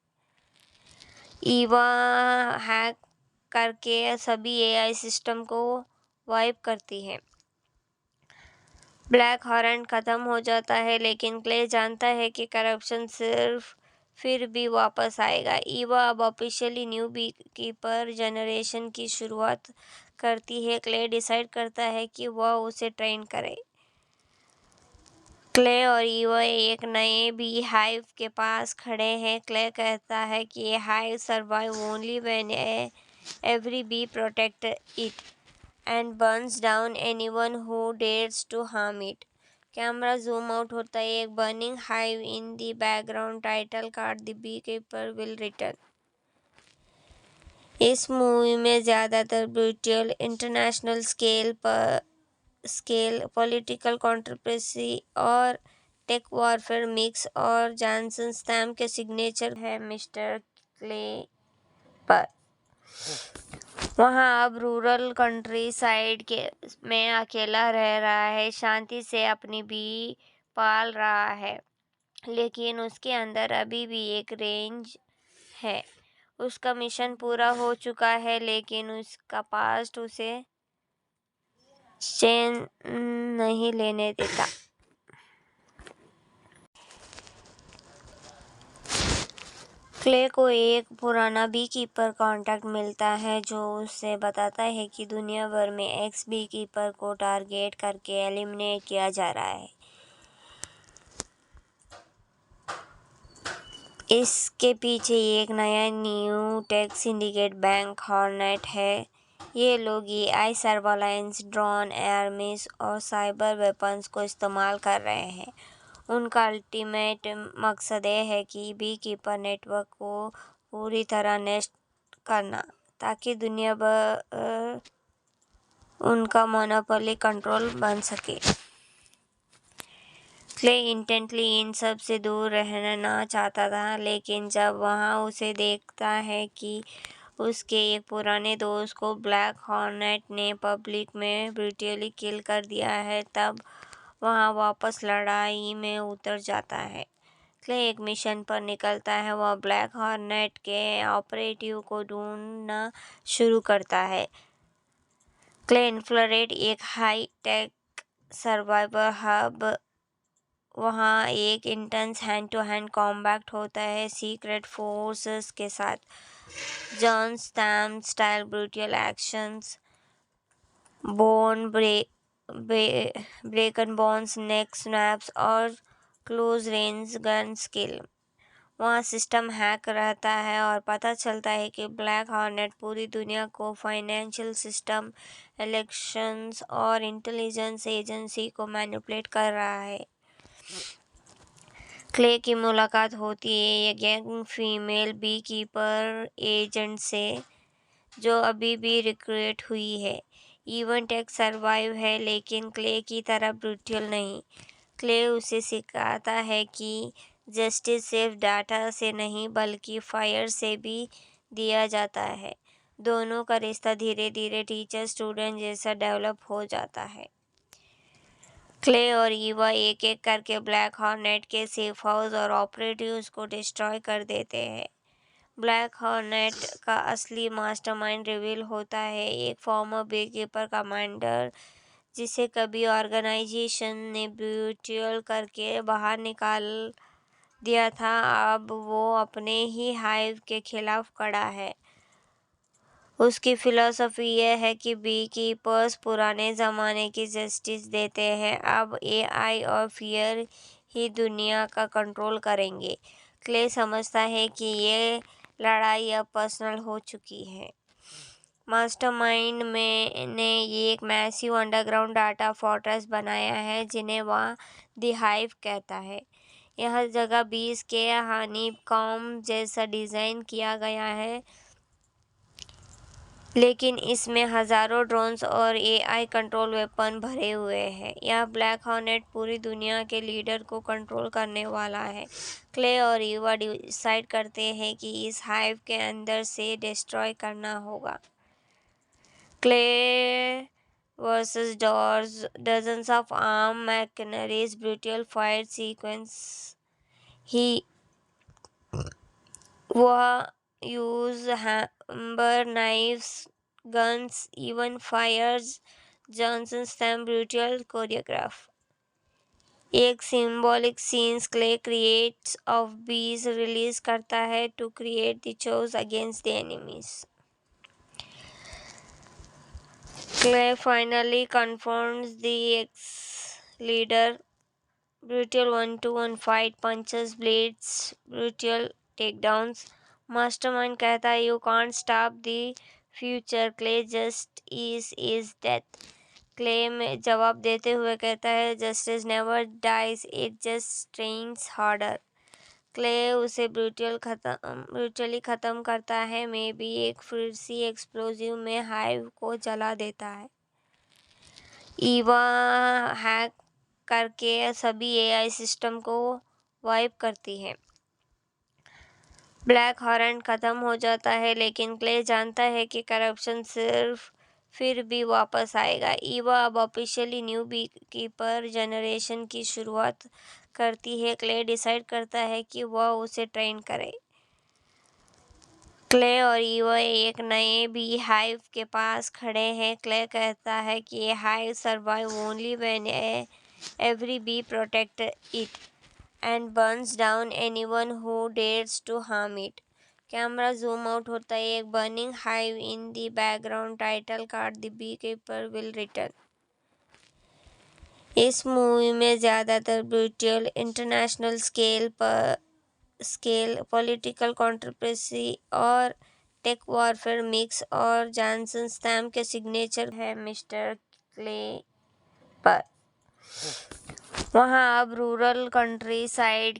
ईवा हैक करके सभी एआई सिस्टम को वाइप करती है। ब्लैक हॉर्न खत्म हो जाता है, लेकिन क्ले जानता है कि करप्शन सिर्फ फिर भी वापस आएगा। ईवा अब ऑफिशियली न्यू बीकीपर जनरेशन की शुरुआत करती है। क्ले डिसाइड करता है कि वह उसे ट्रेन करे। क्ले और ईवा एक नए बी हाइव के पास खड़े हैं। क्ले कहता है कि ये hive survive only when every bee protects it and burns down anyone who dares to harm it. Camera zoom out होता है, एक burning hive in the background, title card the bee keeper will return. इस movie में ज़्यादातर brutal international scale political controversy और tech warfare mix और Johnson stamp के signature है मिस्टर क्ले पर। वहाँ अब रूरल कंट्री साइड के में अकेला रह रहा है, शांति से अपनी बी पाल रहा है, लेकिन उसके अंदर अभी भी एक रेंज है। उसका मिशन पूरा हो चुका है, लेकिन उसका पास्ट उसे चैन नहीं लेने देता। क्ले को एक पुराना बी कीपर कॉन्टैक्ट मिलता है जो उसे बताता है कि दुनिया भर में एक्स बी कीपर को टारगेट करके एलिमिनेट किया जा रहा है। इसके पीछे एक नया new take syndicate bank hornet है। ये लोग एआई सर्वेलेंस, ड्रोन, एयर और साइबर वेपन्स को इस्तेमाल कर रहे हैं। उनका अल्टीमेट मकसद ये है कि बी कीपर नेटवर्क को पूरी तरह नष्ट करना, ताकि दुनिया भर उनका मोनोपोली कंट्रोल बन सके। क्ले इंटेंटली इन सब से दूर रहना चाहता था, लेकिन जब वहाँ उसे देखता है कि उसके एक पुराने दोस्त को ब्लैक हॉर्नेट ने पब्लिक में ब्रूटली किल कर दिया है, तब वहाँ वापस लड़ाई में उतर जाता है। क्ले एक मिशन पर निकलता है। वह ब्लैक हॉर्नेट के ऑपरेटिव को ढूंढना शुरू करता है। क्ले इन्फ्रारेड एक हाई टेक सर्वाइवर हब, वहाँ एक intense hand to hand combat होता है सीक्रेट फोर्सेस के साथ। John stamp style brutal actions, bone broken bones, neck snaps और क्लोज रेंज गन स्किल। वहाँ सिस्टम हैक रहता है और पता चलता है कि ब्लैक हॉर्नेट पूरी दुनिया को फाइनेंशियल सिस्टम, इलेक्शंस और इंटेलिजेंस एजेंसी को मैनिपुलेट कर रहा है। क्ले की मुलाकात होती है एक young female bee keeper agent से जो अभी भी रिक्रूट हुई है। इवेंट एक सर्वाइव है, लेकिन क्ले की तरह ब्रूटल नहीं। क्ले उसे सिखाता है कि जस्टिस सिर्फ डाटा से नहीं बल्कि फायर से भी दिया जाता है। दोनों का रिश्ता धीरे धीरे टीचर स्टूडेंट जैसा डेवलप हो जाता है। क्ले और ईवा एक एक करके ब्लैक हॉर्नेट के सेफ हाउस और ऑपरेटिव्स को डिस्ट्रॉय कर देते हैं। ब्लैक हॉर्नेट का असली मास्टरमाइंड रिवील होता है, एक फॉर्मर बीकीपर कमांडर जिसे कभी ऑर्गेनाइजेशन ने ब्रूटल करके बाहर निकाल दिया था, अब वो अपने ही हाइव के खिलाफ खड़ा है। उसकी फिलॉसफी यह है कि बी कीपर्स पुराने ज़माने की जस्टिस देते हैं, अब एआई और फियर ही दुनिया का कंट्रोल करेंगे। क्ले समझता है कि ये लड़ाई अब पर्सनल हो चुकी है। मास्टरमाइंड ने एक मैसिव अंडरग्राउंड डाटा फोर्ट्रेस बनाया है जिन्हें वह द हाइव कहता है। यह जगह बीस के हनीकॉम्ब जैसा डिज़ाइन किया गया है, लेकिन इसमें हजारों ड्रोन्स और एआई कंट्रोल वेपन भरे हुए हैं। यह ब्लैक हॉर्नेट पूरी दुनिया के लीडर को कंट्रोल करने वाला है। क्ले और ईवा डिसाइड करते हैं कि इस हाइव के अंदर से डिस्ट्रॉय करना होगा। Clay versus dozens of armed mercenaries, brutal fight sequence. वह use hammer knives, guns, even fires Johnson Stamp brutal choreograph. एक symbolic scenes clay creates of bees release करता है to create the chores against the enemies. Clay finally confronts the ex-leader. Brutal 1-to-1 fight, punches, blades, brutal takedowns. Mastermind कहता है you can't stop the future. Clay just is death. Clay में जवाब देते हुए कहता है justice never dies, it just trains harder. Clay उसे brutally ख़त्म करता है, मे भी एक फिरसी एक्सप्लोजिव में हाइव को जला देता है। ईवा हैक करके सभी एआई सिस्टम को वाइप करती है। ब्लैक हॉर्नेट खत्म हो जाता है, लेकिन क्ले जानता है कि करप्शन सिर्फ फिर भी वापस आएगा। ईवा अब officially new bee keeper generation की शुरुआत करती है। क्ले डिसाइड करता है कि वह उसे ट्रेन करे। क्ले और ईवा एक नए बी हाइव के पास खड़े हैं। क्ले कहता है कि ये hive survive only when every bee protects it and burns down anyone who dares to harm it. Camera zoom out होता है, एक burning hive in the background, title card the bee keeper will return. इस movie में ज़्यादातर brutal international scale political controversy और tech warfare mix और Johnson stamp के signature है मिस्टर क्ले पर। वहाँ अब रूरल कंट्री साइड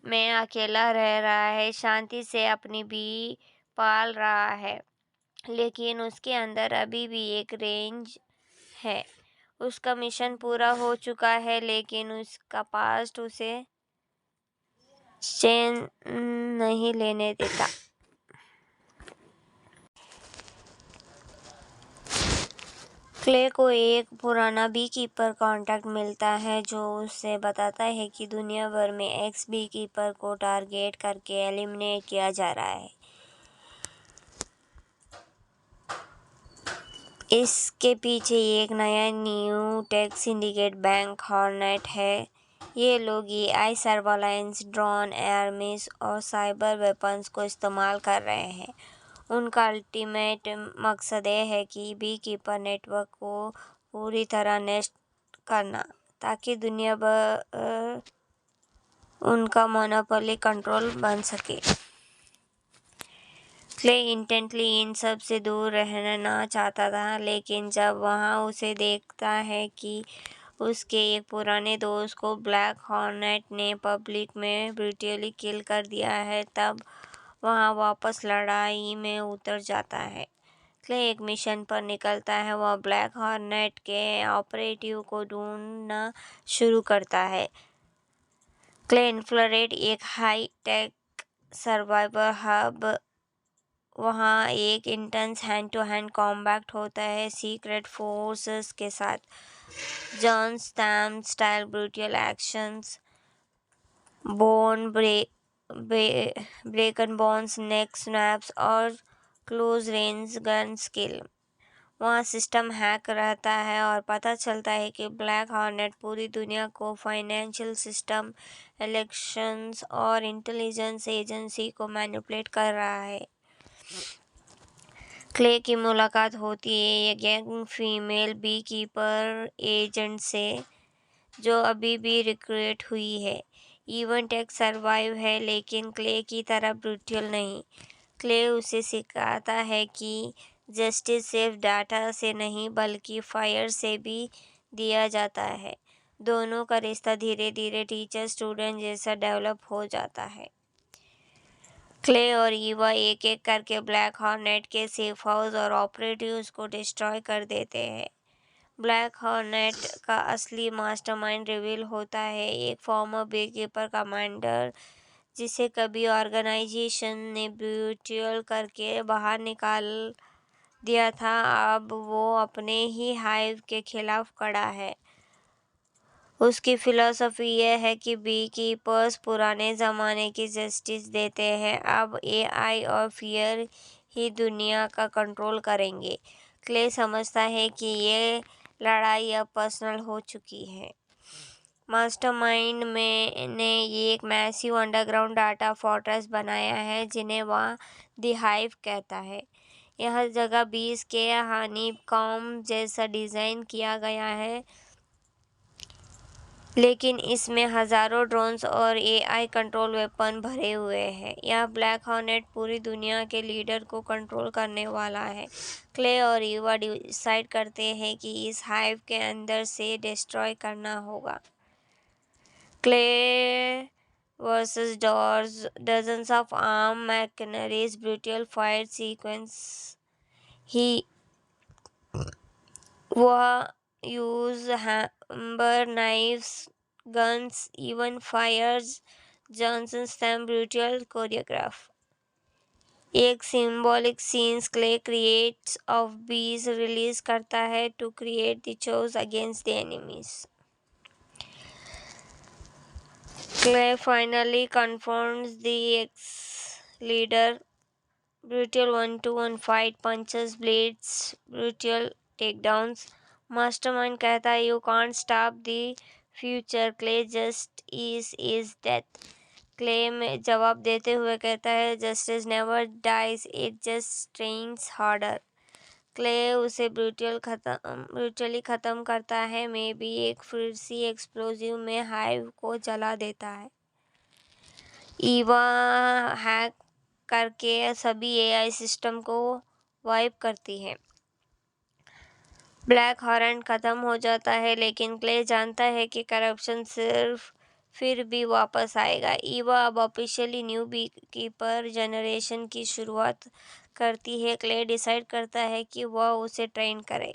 में अकेला रह रहा है, शांति से अपनी बी पाल रहा है, लेकिन उसके अंदर अभी भी एक रेंज है। उसका मिशन पूरा हो चुका है, लेकिन उसका पास्ट उसे चैन नहीं लेने देता। क्ले को एक पुराना बी कीपर कॉन्टैक्ट मिलता है जो उसे बताता है कि दुनिया भर में एक्स बी कीपर को टारगेट करके एलिमिनेट किया जा रहा है। इसके पीछे एक नया new take syndicate bank hornet है। ये लोग AI surveillance, drone, air miss और साइबर वेपन्स को इस्तेमाल कर रहे हैं। उनका अल्टीमेट मकसद ये है कि बी कीपर नेटवर्क को पूरी तरह नष्ट करना, ताकि दुनिया भर उनका मोनोपोली कंट्रोल बन सके। क्ले इंटेंटली इन सब से दूर रहना चाहता था, लेकिन जब वहाँ उसे देखता है कि उसके एक पुराने दोस्त को ब्लैक हॉर्नेट ने पब्लिक में ब्रूटली किल कर दिया है, तब वहाँ वापस लड़ाई में उतर जाता है। क्ले एक मिशन पर निकलता है। वह ब्लैक हॉर्नेट के ऑपरेटिव को ढूंढना शुरू करता है। क्ले इन्फ्रारेड एक हाई टेक सर्वाइवर हब, वहाँ एक intense hand to hand combat होता है सीक्रेट फोर्सेस के साथ। John stamp style brutal actions, bone broken bones, neck snaps और क्लोज रेंज गन स्किल। वहाँ सिस्टम हैक रहता है और पता चलता है कि ब्लैक हॉर्नेट पूरी दुनिया को फाइनेंशियल सिस्टम, इलेक्शंस और इंटेलिजेंस एजेंसी को मैनिपुलेट कर रहा है। क्ले की मुलाकात होती है एक young female bee keeper agent से जो अभी भी रिक्रूट हुई है। इवेंट एक सर्वाइव है, लेकिन क्ले की तरह ब्रूटल नहीं। क्ले उसे सिखाता है कि जस्टिस सिर्फ डाटा से नहीं बल्कि फायर से भी दिया जाता है। दोनों का रिश्ता धीरे धीरे टीचर स्टूडेंट जैसा डेवलप हो जाता है। क्ले और ईवा एक एक करके ब्लैक हॉर्नेट के सेफ हाउस और ऑपरेटिव्स को डिस्ट्रॉय कर देते हैं। ब्लैक हॉर्नेट का असली मास्टरमाइंड रिवील होता है, एक फॉर्मर बीकीपर कमांडर जिसे कभी ऑर्गेनाइजेशन ने ब्रूटल करके बाहर निकाल दिया था, अब वो अपने ही हाइव के खिलाफ खड़ा है। उसकी फिलॉसफी यह है कि बी कीपर्स पुराने ज़माने की जस्टिस देते हैं, अब एआई और फियर ही दुनिया का कंट्रोल करेंगे। क्ले समझता है कि ये लड़ाई अब पर्सनल हो चुकी है। मास्टरमाइंड ने ये एक मैसिव अंडरग्राउंड डाटा फोर्ट्रेस बनाया है जिन्हें वह द हाइव कहता है। यह जगह बीस के हनीकॉम्ब जैसा डिज़ाइन किया गया है, लेकिन इसमें हजारों ड्रोन्स और एआई कंट्रोल वेपन भरे हुए हैं। यह ब्लैक हॉर्नेट पूरी दुनिया के लीडर को कंट्रोल करने वाला है। क्ले और ईवा डिसाइड करते हैं कि इस हाइव के अंदर से डिस्ट्रॉय करना होगा। Clay versus dozens of armed mercenaries, brutal fight sequence. He वह use hammer knives, guns, even fires Johnson Stamp brutal choreograph. एक symbolic scenes clay creates of bees release करता है to create the choice against the enemies. Clay finally confronts the ex-leader. Brutal 1-to-1 fight, punches, blades, brutal takedowns. Mastermind कहता है you can't stop the future. Clay just is death. Clay में जवाब देते हुए कहता है justice never dies, it just trains harder. Clay उसे brutally ख़त्म करता है, मे भी एक फिरसी एक्सप्लोजिव में हाइव को जला देता है। ईवा हैक करके सभी एआई सिस्टम को वाइप करती है। ब्लैक हॉर्नेट ख़त्म हो जाता है, लेकिन क्ले जानता है कि करप्शन सिर्फ फिर भी वापस आएगा। ईवा अब ऑफिशियली न्यू बीकीपर जनरेशन की शुरुआत करती है। क्ले डिसाइड करता है कि वह उसे ट्रेन करे।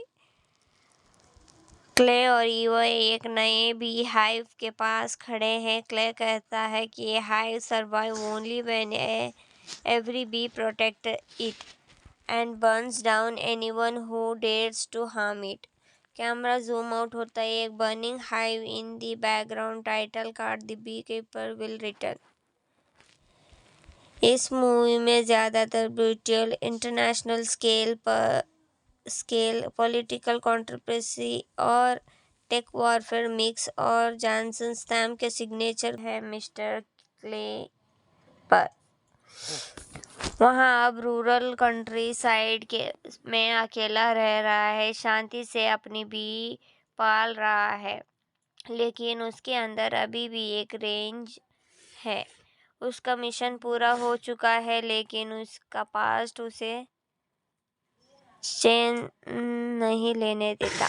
क्ले और ईवा एक नए बी हाइव के पास खड़े हैं। क्ले कहता है कि ये hive survive only when every bee protect it and burns down anyone who dares to harm it. Camera zoom out होता है, एक burning hive in the background, title card the bee keeper will return. इस movie में ज़्यादातर brutal international scale political controversy और tech warfare mix और Johnson stamp के signature है मिस्टर क्ले पर। वहाँ अब रूरल कंट्री साइड में अकेला रह रहा है, शांति से अपनी बी पाल रहा है, लेकिन उसके अंदर अभी भी एक रेंज है। उसका मिशन पूरा हो चुका है, लेकिन उसका पास्ट उसे चैन नहीं लेने देता।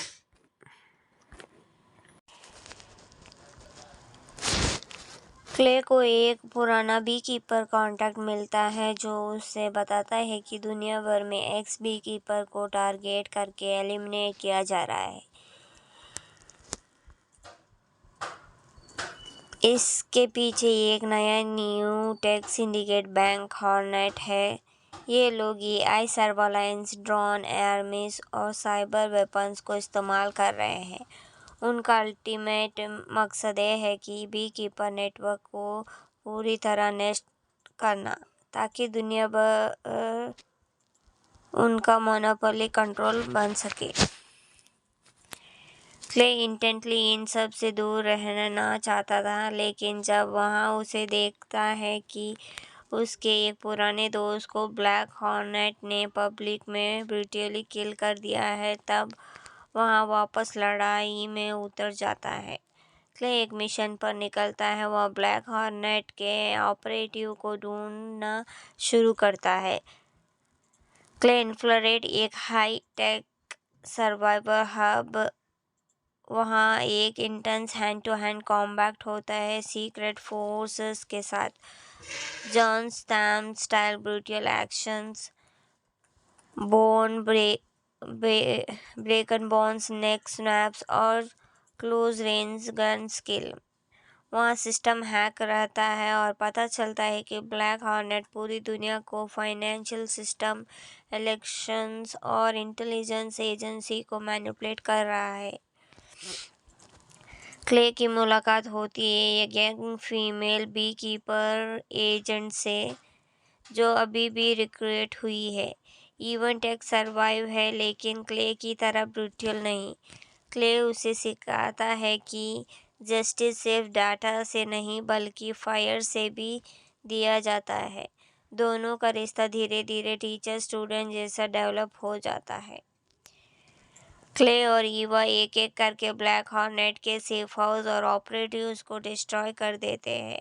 क्ले को एक पुराना बी कीपर कॉन्टैक्ट मिलता है जो उसे बताता है कि दुनिया भर में एक्स बी कीपर को टारगेट करके एलिमिनेट किया जा रहा है। इसके पीछे एक नया new take syndicate bank hornet है। ये लोग AI surveillance, drone, air miss और साइबर वेपन्स को इस्तेमाल कर रहे हैं। उनका अल्टीमेट मकसद ये है कि बी कीपर नेटवर्क को पूरी तरह नष्ट करना, ताकि दुनिया भर उनका मोनोपोली कंट्रोल बन सके। क्ले इंटेंटली इन सब से दूर रहना चाहता था, लेकिन जब वहाँ उसे देखता है कि उसके एक पुराने दोस्त को ब्लैक हॉर्नेट ने पब्लिक में ब्रूटली किल कर दिया है, तब वहाँ वापस लड़ाई में उतर जाता है। क्ले एक मिशन पर निकलता है। वह ब्लैक हॉर्नेट के ऑपरेटिव को ढूंढना शुरू करता है। क्ले इन्फ्रारेड एक हाई टेक सर्वाइवल हब, वहाँ एक intense hand to hand combat होता है सीक्रेट फोर्सेस के साथ। John Statham style brutal actions, bone broken bones, neck snaps और क्लोज रेंज गन स्किल। वहाँ सिस्टम हैक रहता है और पता चलता है कि ब्लैक हॉर्नेट पूरी दुनिया को फाइनेंशियल सिस्टम, इलेक्शंस और इंटेलिजेंस एजेंसी को मैनिपुलेट कर रहा है। क्ले की मुलाकात होती है एक young female bee keeper agent से जो अभी भी रिक्रूट हुई है। इवेंट एक सर्वाइव है लेकिन क्ले की तरह ब्रूटल नहीं। क्ले उसे सिखाता है कि जस्टिस सिर्फ डाटा से नहीं बल्कि फायर से भी दिया जाता है। दोनों का रिश्ता धीरे धीरे टीचर स्टूडेंट जैसा डेवलप हो जाता है। क्ले और ईवा एक एक करके ब्लैक हॉर्नेट के सेफ हाउस और ऑपरेटिव्स को डिस्ट्रॉय कर देते हैं।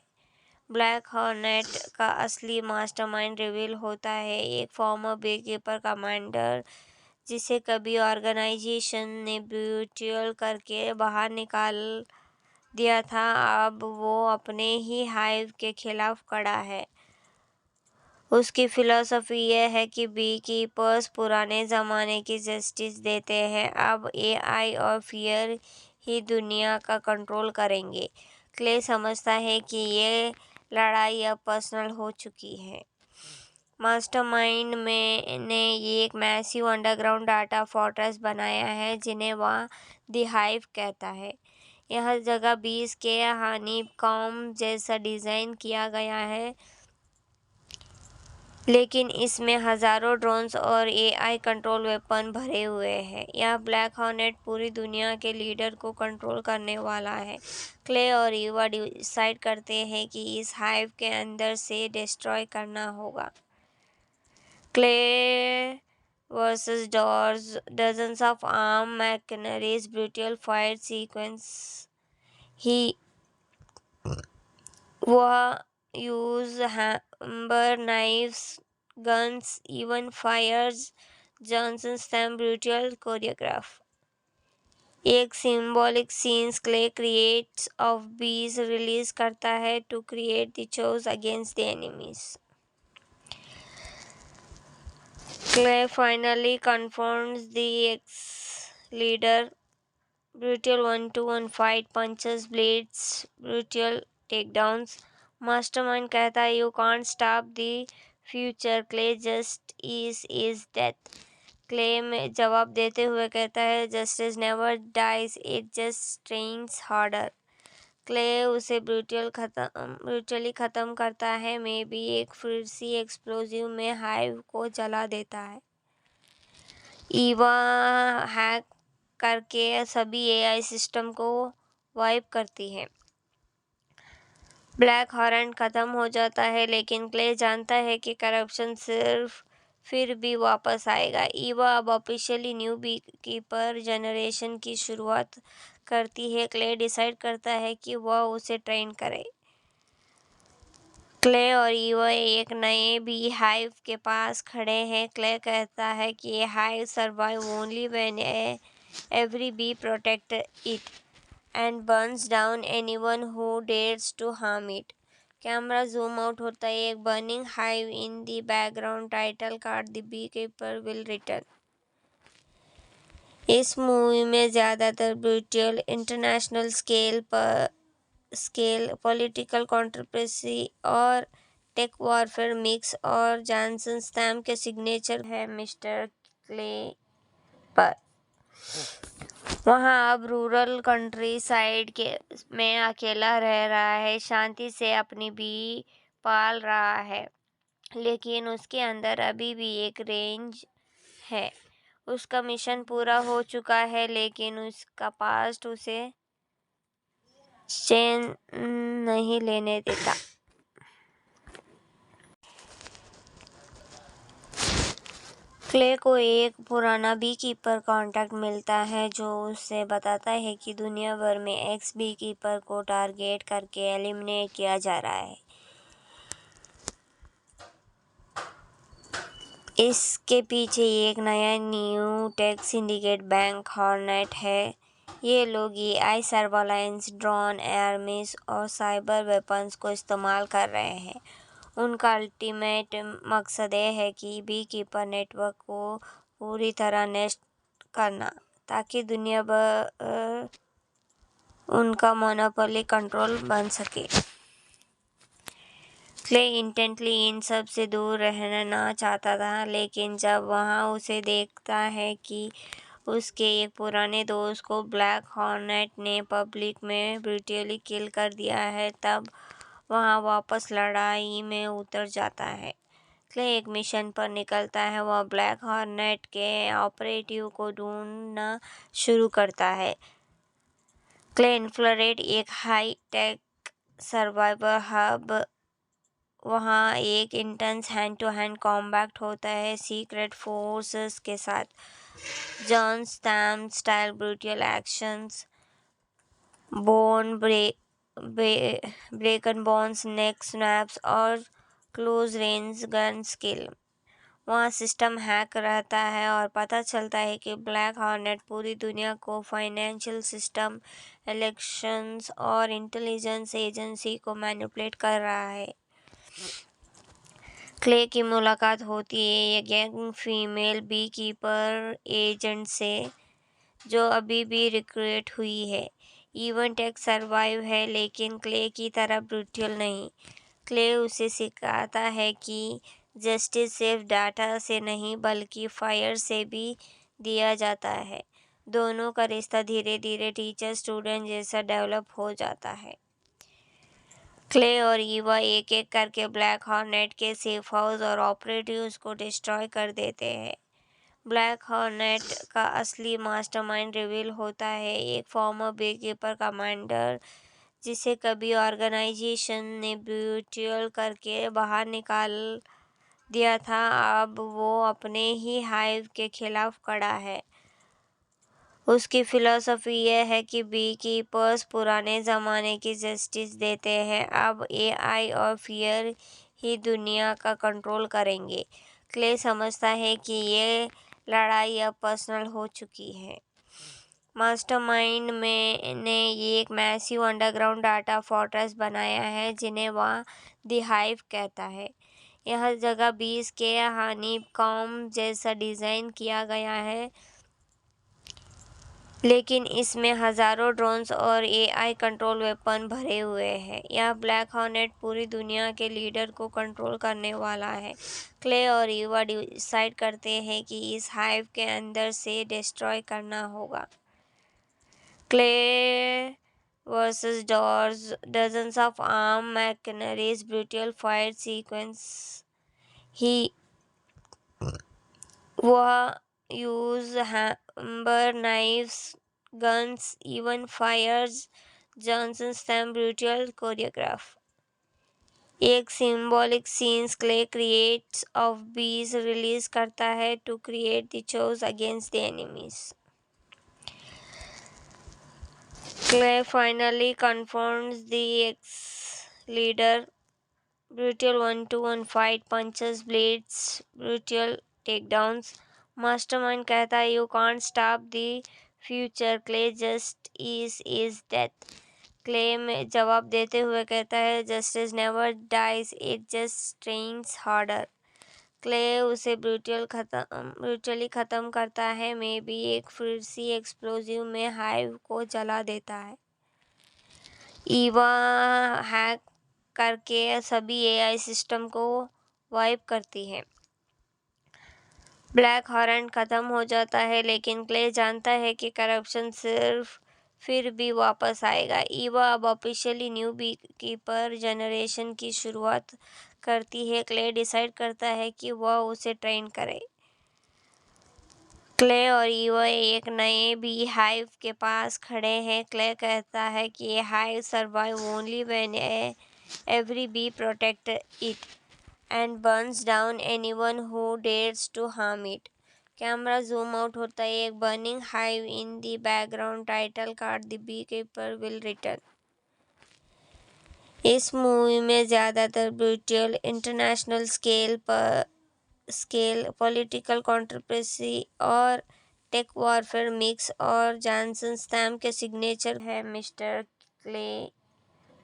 ब्लैक हॉर्नेट का असली मास्टरमाइंड रिवील होता है, एक फॉर्मर बीकीपर कमांडर जिसे कभी ऑर्गेनाइजेशन ने ब्रूटल करके बाहर निकाल दिया था, अब वो अपने ही हाइव के खिलाफ खड़ा है। उसकी फिलॉसफी यह है कि बी कीपर्स पुराने ज़माने की जस्टिस देते हैं, अब एआई और फियर ही दुनिया का कंट्रोल करेंगे। क्ले समझता है कि ये लड़ाई अब पर्सनल हो चुकी है। मास्टरमाइंड ने एक मैसिव अंडरग्राउंड डाटा फोर्ट्रेस बनाया है जिन्हें वह द हाइव कहता है। यह जगह बीस के हनीकॉम्ब जैसा डिज़ाइन किया गया है, लेकिन इसमें हजारों ड्रोन्स और एआई कंट्रोल वेपन भरे हुए हैं। यह ब्लैक हॉर्नेट पूरी दुनिया के लीडर को कंट्रोल करने वाला है। क्ले और ईवा डिसाइड करते हैं कि इस हाइव के अंदर से डिस्ट्रॉय करना होगा। Clay versus dozens of armed mercenaries, brutal fight sequence ही वह use hammer knives, guns, even fires Jason Statham brutal choreograph. एक symbolic scenes Clay creates off bees release करता है to create the chaos against the enemies. Clay finally confronts the ex-leader. Brutal 1-to-1 fight, punches, blades, brutal takedowns. Mastermind कहता है, You can't stop the future. Clay just is death. Clay में जवाब देते हुए कहता है, Justice never dies, it just trains harder. Clay उसे brutally ख़त्म करता है, में भी एक फिरसी एक्सप्लोजिव में हाइव को जला देता है। ईवा हैक करके सभी एआई सिस्टम को वाइप करती है। ब्लैक हॉर्नेट ख़त्म हो जाता है, लेकिन क्ले जानता है कि करप्शन सिर्फ फिर भी वापस आएगा। ईवा अब ऑफिशियली न्यू बीकीपर जनरेशन की शुरुआत करती है। क्ले डिसाइड करता है कि वह उसे ट्रेन करे। क्ले और ईवा एक नए बी हाइव के पास खड़े हैं। क्ले कहता है कि ये hive survive only when every bee protect it and burns down anyone who dares to harm it. Camera zoom out होता है, एक burning hive in the background, title card the bee keeper will return. इस movie में ज़्यादातर brutal international scale political controversy और tech warfare mix और Johnson Stamp के signature है मिस्टर क्ले पर। वहाँ अब रूरल कंट्री साइड में अकेला रह रहा है, शांति से अपनी बी पाल रहा है, लेकिन उसके अंदर अभी भी एक रेंज है। उसका मिशन पूरा हो चुका है, लेकिन उसका पास्ट उसे चैन नहीं लेने देता। क्ले को एक पुराना बी कीपर कॉन्टैक्ट मिलता है जो उसे बताता है कि दुनिया भर में एक्स बी कीपर को टारगेट करके एलिमिनेट किया जा रहा है। इसके पीछे एक नया new take syndicate bank hornet है। ये लोग AI surveillance, drone, air miss और साइबर वेपन्स को इस्तेमाल कर रहे हैं। उनका अल्टीमेट मकसद ये है कि बी कीपर नेटवर्क को पूरी तरह नष्ट करना, ताकि दुनिया भर उनका मोनोपोली कंट्रोल बन सके। क्ले इंटेंटली इन सब से दूर रहना चाहता था, लेकिन जब वहाँ उसे देखता है कि उसके एक पुराने दोस्त को ब्लैक हॉर्नेट ने पब्लिक में ब्रूटली किल कर दिया है, तब वहाँ वापस लड़ाई में उतर जाता है। क्ले एक मिशन पर निकलता है। वह ब्लैक हॉर्नेट के ऑपरेटिव को ढूंढना शुरू करता है। क्ले इन्फ्रारेड एक हाई टेक सर्वाइवर हब, वहाँ एक intense hand to hand combat होता है सीक्रेट फोर्सेस के साथ। John Statham style brutal actions, bone broken bones, neck snaps और क्लोज रेंज गन स्किल। वहाँ सिस्टम हैक रहता है और पता चलता है कि ब्लैक हॉर्नेट पूरी दुनिया को फाइनेंशियल सिस्टम, इलेक्शंस और इंटेलिजेंस एजेंसी को मैनिपुलेट कर रहा है। क्ले की मुलाकात होती है एक young female bee keeper agent से, जो अभी भी रिक्रूट हुई है। इवेंट एक सर्वाइव है, लेकिन क्ले की तरह ब्रूटल नहीं। क्ले उसे सिखाता है कि जस्टिस सिर्फ डाटा से नहीं बल्कि फायर से भी दिया जाता है। दोनों का रिश्ता धीरे धीरे टीचर स्टूडेंट जैसा डेवलप हो जाता है। क्ले और ईवा एक एक करके ब्लैक हॉर्नेट के सेफ हाउस और ऑपरेटिव्स को डिस्ट्रॉय कर देते हैं। ब्लैक हॉर्नेट का असली मास्टरमाइंड रिवील होता है, एक फॉर्मर बीकीपर कमांडर जिसे कभी ऑर्गेनाइजेशन ने ब्रूटल करके बाहर निकाल दिया था। अब वो अपने ही हाइव के खिलाफ खड़ा है। उसकी फिलॉसफी यह है कि बी कीपर्स पुराने ज़माने की जस्टिस देते हैं, अब एआई और फियर ही दुनिया का कंट्रोल करेंगे। क्ले समझता है कि ये लड़ाई अब पर्सनल हो चुकी है। मास्टरमाइंड ने एक मैसिव अंडरग्राउंड डाटा फोर्ट्रेस बनाया है, जिन्हें वह द हाइव कहता है। यह जगह 20 के हनीकॉम्ब जैसा डिज़ाइन किया गया है, लेकिन इसमें हजारों ड्रोन्स और एआई कंट्रोल वेपन भरे हुए हैं। यह ब्लैक हॉर्नेट पूरी दुनिया के लीडर को कंट्रोल करने वाला है। क्ले और ईवा डिसाइड करते हैं कि इस हाइव के अंदर से डिस्ट्रॉय करना होगा। Clay versus doors, dozens of armed mercenaries, brutal fight sequence. ही वह use hammer knives, guns, even fires Johnson stamp brutal choreograph. एक symbolic scenes clay creates of bees release करता है to create the choice against the enemies. Clay finally confronts the ex-leader. Brutal one-to-one fight, punches, blades, brutal takedowns. Mastermind कहता है you can't stop the future. Clay just is death. Clay में जवाब देते हुए कहता है justice never dies, it just trains harder. Clay उसे brutally ख़त्म करता है, मे बी एक फिरसी एक्सप्लोजिव में हाइव को जला देता है। ईवा हैक करके सभी एआई सिस्टम को वाइप करती है। ब्लैक हॉर्नेट खत्म हो जाता है, लेकिन क्ले जानता है कि करप्शन सिर्फ फिर भी वापस आएगा। ईवा अब officially new bee keeper generation की शुरुआत करती है। क्ले डिसाइड करता है कि वह उसे ट्रेन करे। क्ले और ईवा एक नए बी हाइव के पास खड़े हैं। क्ले कहता है कि ये hive survive only when every bee protects it and burns down anyone who dares to harm it. Camera zoom out होता है, एक burning hive in the background, title card the bee keeper will return. इस movie में ज़्यादातर brutal international scale पर scale, political controversy और tech warfare mix और Johnson stamp के सिग्नेचर है मिस्टर क्ले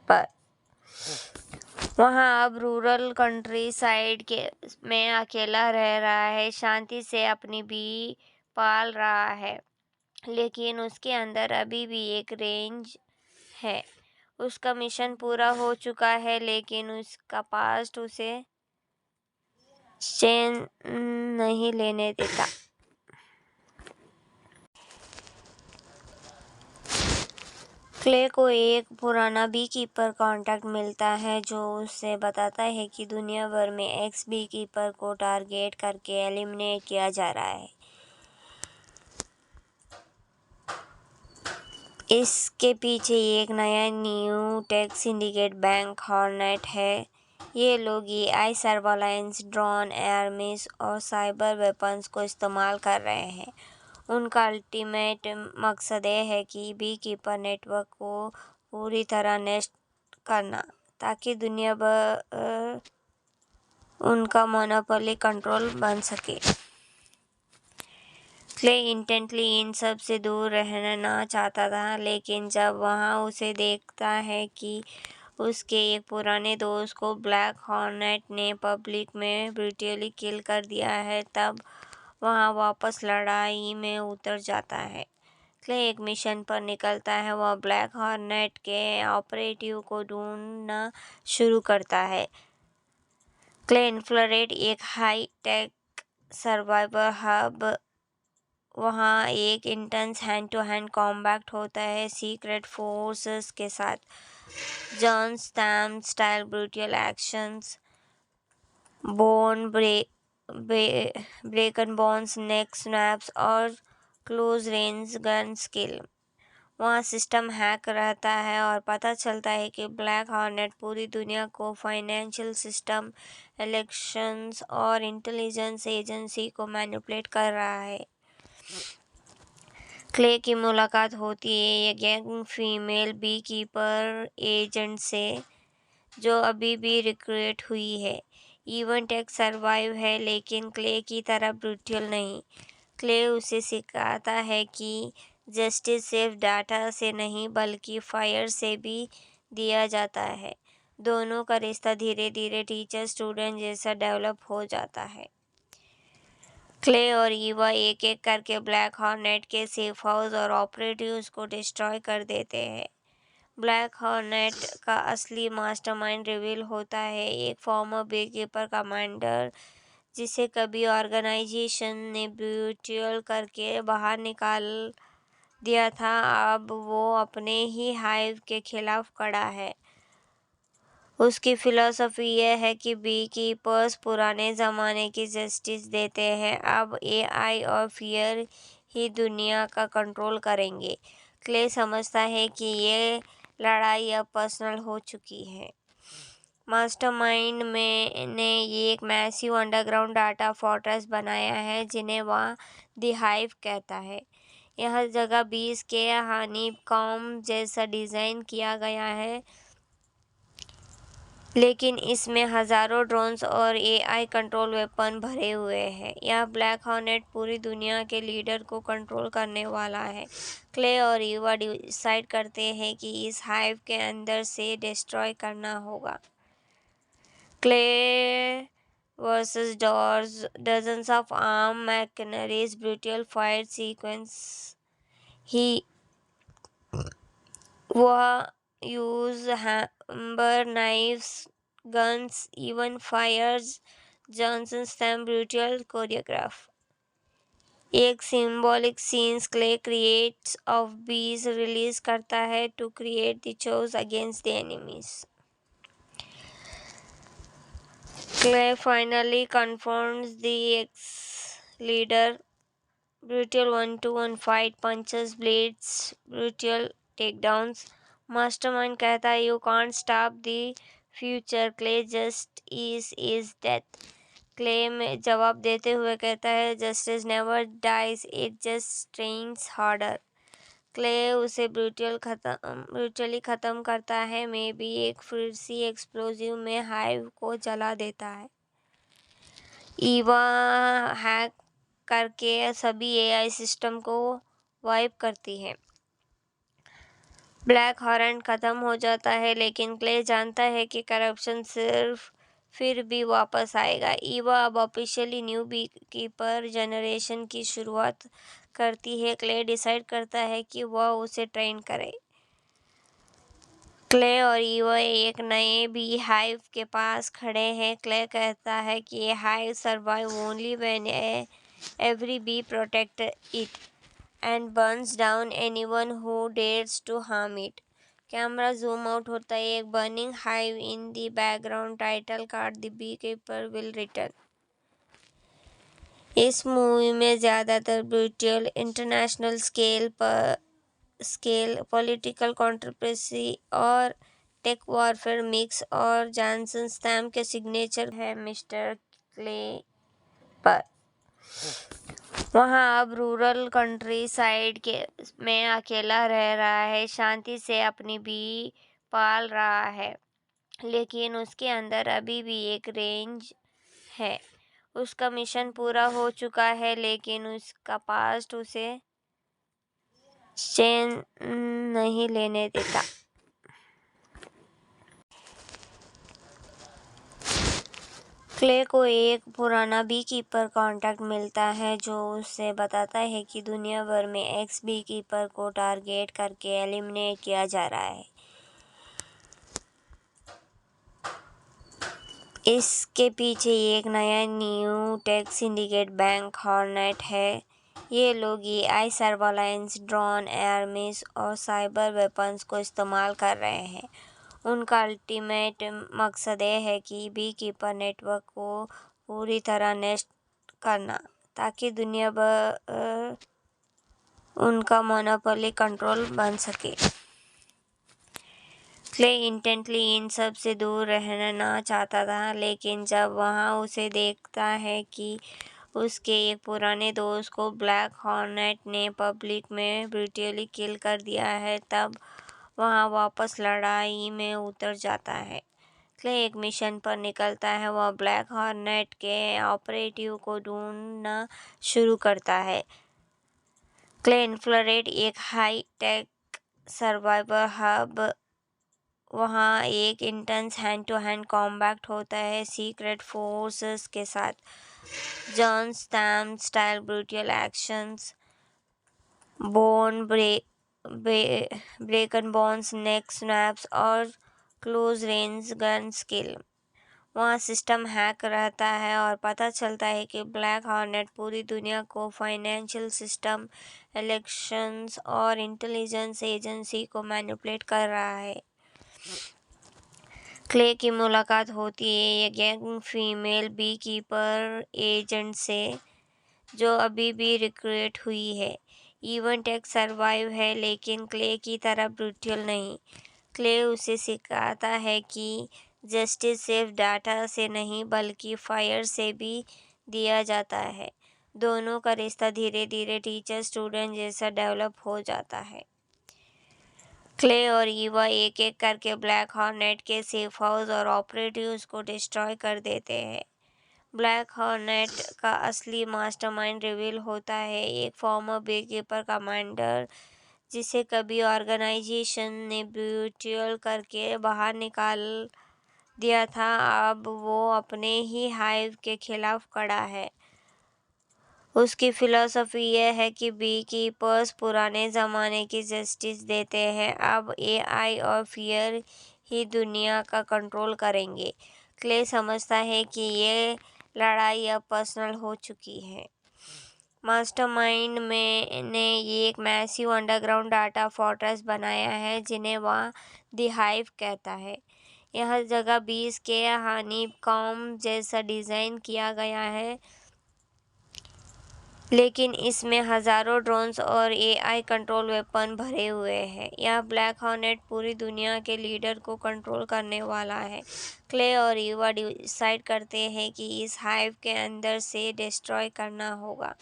पर। वहाँ अब रूरल कंट्री साइड के में अकेला रह रहा है, शांति से अपनी भी पाल रहा है, लेकिन उसके अंदर अभी भी एक रेंज है। उसका मिशन पूरा हो चुका है, लेकिन उसका पास्ट उसे चैन नहीं लेने देता। क्ले को एक पुराना बी कीपर कॉन्टैक्ट मिलता है जो उसे बताता है कि दुनिया भर में एक्स बी कीपर को टारगेट करके एलिमिनेट किया जा रहा है। इसके पीछे एक नया new take syndicate bank hornet है। ये लोग AI surveillance, drone, air miss और साइबर वेपन्स को इस्तेमाल कर रहे हैं। उनका अल्टीमेट मकसद ये है कि बी कीपर नेटवर्क को पूरी तरह नष्ट करना, ताकि दुनिया भर उनका मोनोपोली कंट्रोल बन सके। क्ले इंटेंटली इन सब से दूर रहना चाहता था, लेकिन जब वहाँ उसे देखता है कि उसके एक पुराने दोस्त को ब्लैक हॉर्नेट ने पब्लिक में ब्रूटली किल कर दिया है, तब वहाँ वापस लड़ाई में उतर जाता है। क्ले एक मिशन पर निकलता है। वह ब्लैक हॉर्नेट के ऑपरेटिव को ढूंढना शुरू करता है। क्ले इन्फ्रारेड एक हाई टेक सर्वाइवर हब, वहाँ एक intense hand to hand combat होता है सीक्रेट फोर्सेस के साथ। John stamp style brutal actions, bone break and bones, neck snaps और क्लोज रेंज गन स्किल। वहाँ सिस्टम हैक रहता है और पता चलता है कि ब्लैक हॉर्नेट पूरी दुनिया को फाइनेंशियल सिस्टम, इलेक्शंस और इंटेलिजेंस एजेंसी को मैनिपुलेट कर रहा है। क्ले की मुलाकात होती है एक young female bee keeper agent से जो अभी भी रिक्रूट हुई है। इवेंट एक सर्वाइव है, लेकिन क्ले की तरह ब्रूटल नहीं। क्ले उसे सिखाता है कि जस्टिस सिर्फ डाटा से नहीं बल्कि फायर से भी दिया जाता है। दोनों का रिश्ता धीरे धीरे टीचर स्टूडेंट जैसा डेवलप हो जाता है। क्ले और ईवा एक एक करके ब्लैक हॉर्नेट के सेफ हाउस और ऑपरेटिव्स को डिस्ट्रॉय कर देते हैं। ब्लैक हॉर्नेट का असली मास्टरमाइंड रिवील होता है, एक फॉर्मर बीकीपर कमांडर जिसे कभी ऑर्गेनाइजेशन ने ब्रूटल करके बाहर निकाल दिया था, अब वो अपने ही हाइव के खिलाफ खड़ा है। उसकी फिलॉसफी यह है कि बी कीपर्स पुराने ज़माने की जस्टिस देते हैं, अब एआई और फियर ही दुनिया का कंट्रोल करेंगे। क्ले समझता है कि ये लड़ाई अब पर्सनल हो चुकी है। मास्टरमाइंड ने ये एक मैसिव अंडरग्राउंड डाटा फोर्ट्रेस बनाया है जिन्हें वह द हाइव कहता है। यह जगह 20 के हनीकॉम्ब जैसा डिज़ाइन किया गया है, लेकिन इसमें हजारों ड्रोन्स और एआई कंट्रोल वेपन भरे हुए हैं। यह ब्लैक हॉर्नेट पूरी दुनिया के लीडर को कंट्रोल करने वाला है। क्ले और ईवा डिसाइड करते हैं कि इस हाइव के अंदर से डिस्ट्रॉय करना होगा। Clay versus doors, dozens of armed mercenaries, brutal fight sequence. ही वह use hammer, knives, guns, even fires Johnson stamp brutal choreograph. एक symbolic scenes Clay creates off bees release करता है to create the chaos against the enemies. Clay finally confronts the ex-leader. Brutal one-to-one fight, punches, blades, brutal takedowns. Mastermind कहता है you can't stop the future. Clay just is death. Clay में जवाब देते हुए कहता है justice never dies, it just trains harder. Clay उसे brutally ख़त्म करता है, में भी एक फिर सी एक्सप्लोजिव में हाइव को जला देता है। ईवा हैक करके सभी एआई सिस्टम को वाइप करती है। ब्लैक हॉर्न खत्म हो जाता है, लेकिन क्ले जानता है कि करप्शन सिर्फ फिर भी वापस आएगा। ईवा अब officially new bee keeper generation की शुरुआत करती है। क्ले डिसाइड करता है कि वह उसे ट्रेन करे। क्ले और ईवा एक नए बी हाइव के पास खड़े हैं। क्ले कहता है कि ये hive survive only when every bee protect it and burns down anyone who dares to harm it. Camera zoom out होता है, एक burning hive in the background, title card the bee keeper will return. इस movie में ज़्यादातर brutal international scale political controversy और tech warfare mix और Johnson stamp के signature है मिस्टर क्ले पर। वहाँ अब रूरल कंट्री साइड के में अकेला रह रहा है, शांति से अपनी बी पाल रहा है, लेकिन उसके अंदर अभी भी एक रेंज है। उसका मिशन पूरा हो चुका है, लेकिन उसका पास्ट उसे चैन नहीं लेने देता। क्ले को एक पुराना बी कीपर कॉन्टैक्ट मिलता है जो उसे बताता है कि दुनिया भर में एक्स बी कीपर को टारगेट करके एलिमिनेट किया जा रहा है। इसके पीछे एक नया new take syndicate bank hornet है। ये लोग AI surveillance, drone, air miss और साइबर वेपन्स को इस्तेमाल कर रहे हैं। उनका अल्टीमेट मकसद ये है कि बी कीपर नेटवर्क को पूरी तरह नष्ट करना, ताकि दुनिया भर उनका मोनोपोली कंट्रोल बन सके। क्ले इंटेंटली इन सब से दूर रहना चाहता था, लेकिन जब वहाँ उसे देखता है कि उसके एक पुराने दोस्त को ब्लैक हॉर्नेट ने पब्लिक में ब्रूटली किल कर दिया है, तब वहाँ वापस लड़ाई में उतर जाता है। क्ले एक मिशन पर निकलता है। वह ब्लैक हॉर्नेट के ऑपरेटिव को ढूंढना शुरू करता है। क्ले इन्फ्रारेड एक हाई टेक सर्वाइवर हब, वहाँ एक intense hand to hand combat होता है सीक्रेट फोर्सेस के साथ। John stamp style brutal actions, bone broken bones, neck snaps और क्लोज रेंज गन स्किल। वहाँ सिस्टम हैक रहता है और पता चलता है कि ब्लैक हॉर्नेट पूरी दुनिया को फाइनेंशियल सिस्टम, इलेक्शंस और इंटेलिजेंस एजेंसी को मैनिपुलेट कर रहा है। क्ले की मुलाकात होती है एक young female bee keeper agent से जो अभी भी रिक्रूट हुई है। इवेंट एक सर्वाइव है, लेकिन क्ले की तरह ब्रूटल नहीं। क्ले उसे सिखाता है कि जस्टिस सिर्फ डाटा से नहीं बल्कि फायर से भी दिया जाता है। दोनों का रिश्ता धीरे धीरे टीचर स्टूडेंट जैसा डेवलप हो जाता है। क्ले और ईवा एक एक करके ब्लैक हॉर्नेट के सेफ हाउस और ऑपरेटिव्स को डिस्ट्रॉय कर देते हैं। ब्लैक हॉर्नेट का असली मास्टरमाइंड रिवील होता है, एक फॉर्मर बीकीपर कमांडर जिसे कभी ऑर्गेनाइजेशन ने ब्रूटल करके बाहर निकाल दिया था, अब वो अपने ही हाइव के खिलाफ खड़ा है। उसकी फिलॉसफी यह है कि बी कीपर्स पुराने ज़माने की जस्टिस देते हैं, अब एआई और फियर ही दुनिया का कंट्रोल करेंगे। क्ले समझता है कि ये लड़ाई अब पर्सनल हो चुकी है। मास्टरमाइंड ने एक मैसिव अंडरग्राउंड डाटा फोर्ट्रेस बनाया है जिन्हें वह द हाइव कहता है। यह जगह बीस के हनीकॉम्ब जैसा डिज़ाइन किया गया है, लेकिन इसमें हजारों ड्रोन्स और एआई कंट्रोल वेपन भरे हुए हैं। यह ब्लैक हॉर्नेट पूरी दुनिया के लीडर को कंट्रोल करने वाला है। क्ले और ईवा डिसाइड करते हैं कि इस हाइव के अंदर से डिस्ट्रॉय करना होगा।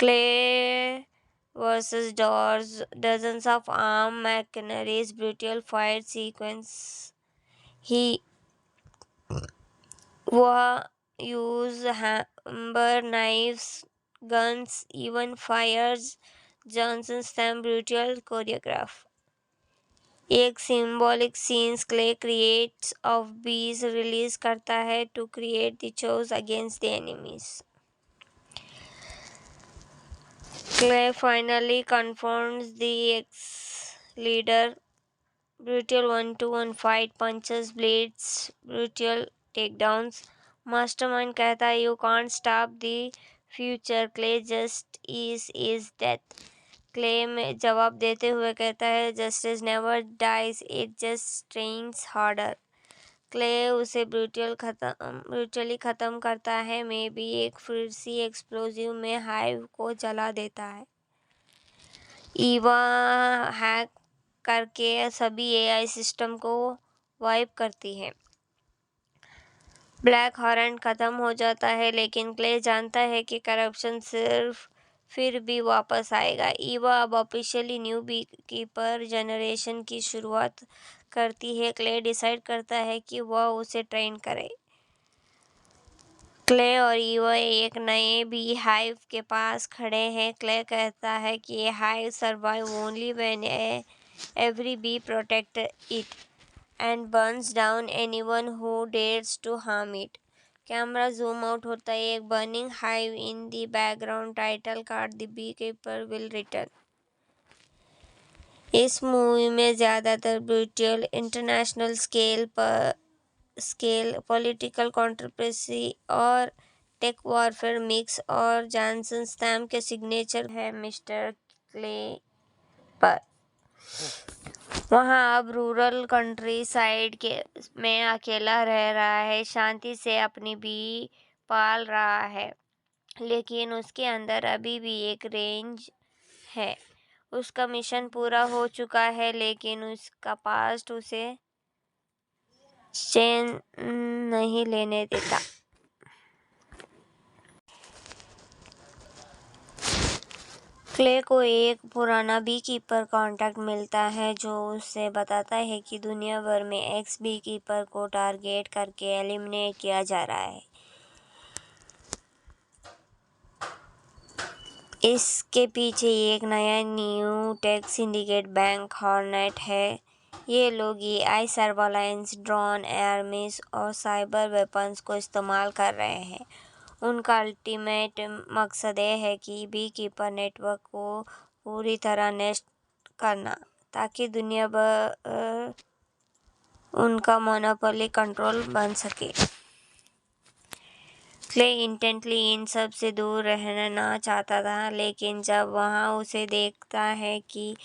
Clay versus doors, dozens of armed mercenaries, brutal fight sequence ही वह use hammer, knives, guns, even fires. Johnson Stam brutal choreograph. एक symbolic scenes Clay creates off bees release करता है to create the chaos against the enemies. Clay finally confronts the ex-leader. Brutal 1-to-1 fight, punches, blades, brutal takedowns. Mastermind कहता है you can't stop the future. Clay just is death. Clay में जवाब देते हुए कहता है justice never dies, it just trains harder. Clay उसे brutally ख़त्म करता है में भी एक फिरसी एक्सप्लोजिव में हाइव को जला देता है. ईवा हैक करके सभी एआई सिस्टम को वाइप करती है. ब्लैक हॉर्न ख़त्म हो जाता है लेकिन क्ले जानता है कि करप्शन सिर्फ फिर भी वापस आएगा. ईवा अब officially new bee keeper generation की शुरुआत करती है. क्ले डिसाइड करता है कि वह उसे ट्रेन करे. क्ले और ईवा एक नए बी हाइव के पास खड़े हैं. क्ले कहता है कि ये hive survive only when every bee protect it and burns down anyone who dares to harm it. Camera zoom out होता है. एक burning hive in the background. Title card the bee keeper will return. इस movie में ज़्यादातर brutal international scale political controversy और tech warfare mix और Johnson Stamp के signature है मिस्टर क्ले पर. वहाँ अब रूरल कंट्री साइड के में अकेला रह रहा है. शांति से अपनी बी पाल रहा है लेकिन उसके अंदर अभी भी एक रेंज है. उसका मिशन पूरा हो चुका है लेकिन उसका पास्ट उसे चैन नहीं लेने देता. क्ले को एक पुराना बी कीपर कांटेक्ट मिलता है जो उसे बताता है कि दुनिया भर में एक्स बी कीपर को टारगेट करके एलिमिनेट किया जा रहा है. इसके पीछे एक नया new take syndicate bank hornet है. ये लोग एआई सर्वेलेंस, ड्रोन, एआरमीज और साइबर वेपन्स को इस्तेमाल कर रहे हैं. उनका अल्टीमेट मकसद ये है कि बी कीपर नेटवर्क को पूरी तरह नष्ट करना ताकि दुनिया भर उनका मोनोपोली कंट्रोल बन सके. क्ले इंटेंटली इन सब से दूर रहना चाहता था लेकिन जब वहाँ उसे देखता है कि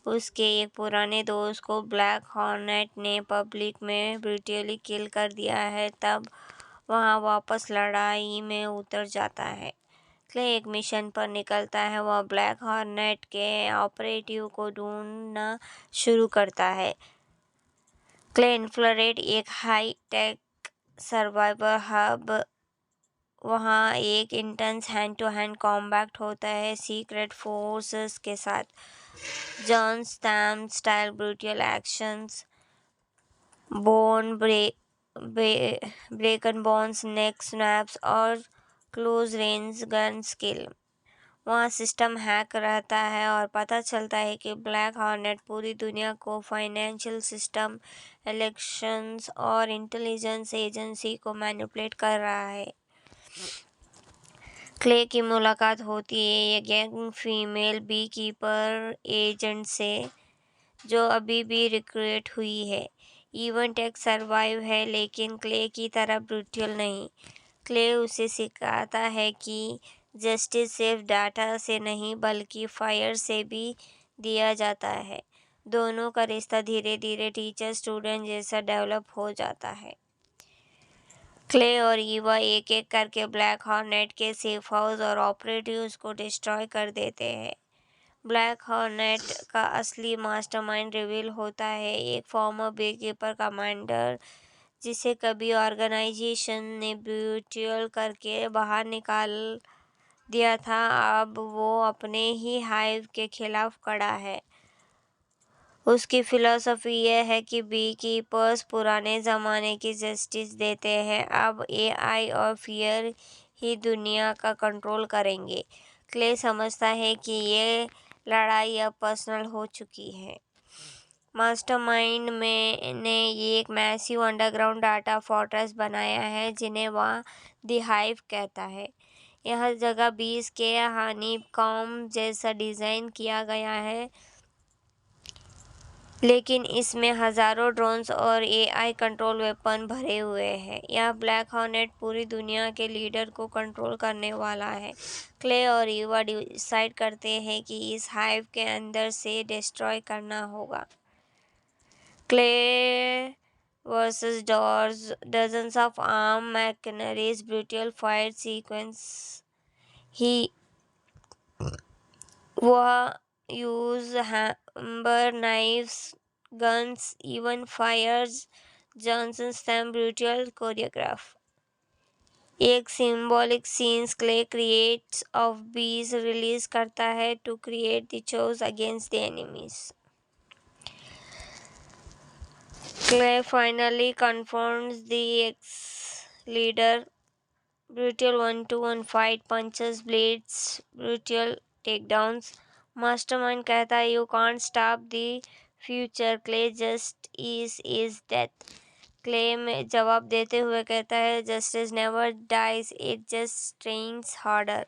उसके एक पुराने दोस्त को ब्लैक हॉर्नेट ने पब्लिक में ब्रूटली किल कर दिया है तब वहाँ वापस लड़ाई में उतर जाता है. क्ले एक मिशन पर निकलता है. वह ब्लैक हॉर्नेट के ऑपरेटिव को ढूंढना शुरू करता है. क्ले इन्फ्रारेड एक हाई टेक सर्वाइवर हब. वहाँ एक intense hand to hand combat होता है सीक्रेट फोर्सेस के साथ. John Statham style brutal actions, bone broken bones, neck snaps और क्लोज रेंज गन स्किल. वहाँ सिस्टम हैक रहता है और पता चलता है कि ब्लैक हॉर्नेट पूरी दुनिया को फाइनेंशियल सिस्टम, इलेक्शंस और इंटेलिजेंस एजेंसी को मैनिपुलेट कर रहा है. क्ले की मुलाकात होती है एक young female bee keeper agent से जो अभी भी रिक्रूट हुई है. इवेंट एक सर्वाइव है लेकिन क्ले की तरह ब्रूटल नहीं. क्ले उसे सिखाता है कि जस्टिस सिर्फ डाटा से नहीं बल्कि फायर से भी दिया जाता है. दोनों का रिश्ता धीरे धीरे टीचर स्टूडेंट जैसा डेवलप हो जाता है. क्ले और ईवा एक एक करके ब्लैक हॉर्नेट के सेफ हाउस और ऑपरेटिव्स को डिस्ट्रॉय कर देते हैं. ब्लैक हॉर्नेट का असली मास्टरमाइंड रिवील होता है. एक फॉर्मर बीकीपर कमांडर जिसे कभी ऑर्गेनाइजेशन ने ब्रूटल करके बाहर निकाल दिया था अब वो अपने ही हाइव के खिलाफ खड़ा है. उसकी फिलॉसफी यह है कि बी कीपर्स पुराने ज़माने की जस्टिस देते हैं, अब एआई और फियर ही दुनिया का कंट्रोल करेंगे। क्ले समझता है कि ये लड़ाई अब पर्सनल हो चुकी है। मास्टरमाइंड ने ये एक मैसिव अंडरग्राउंड डाटा फोर्ट्रेस बनाया है जिन्हें वह द हाइव कहता है। यह जगह 20 के हनीकॉम्ब जैसा डिज़ाइन किया गया है, लेकिन इसमें हजारों ड्रोन्स और एआई कंट्रोल वेपन भरे हुए हैं। यह ब्लैक हॉर्नेट पूरी दुनिया के लीडर को कंट्रोल करने वाला है। क्ले और ईवा डिसाइड करते हैं कि इस हाइव के अंदर से डिस्ट्रॉय करना होगा। Clay versus doors, dozens of armed mercenaries, brutal fight sequence. ही वह use hammer knives, guns, even fires Johnson Stamp brutal choreograph. एक symbolic scenes clay creates of bees release करता है to create the choice against the enemies. Clay finally confronts the ex-leader. Brutal one-to-one fight, punches, blades, brutal takedowns. Mastermind कहता है you can't stop the future. Clay just is death. Clay में जवाब देते हुए कहता है justice never dies, it just trains harder.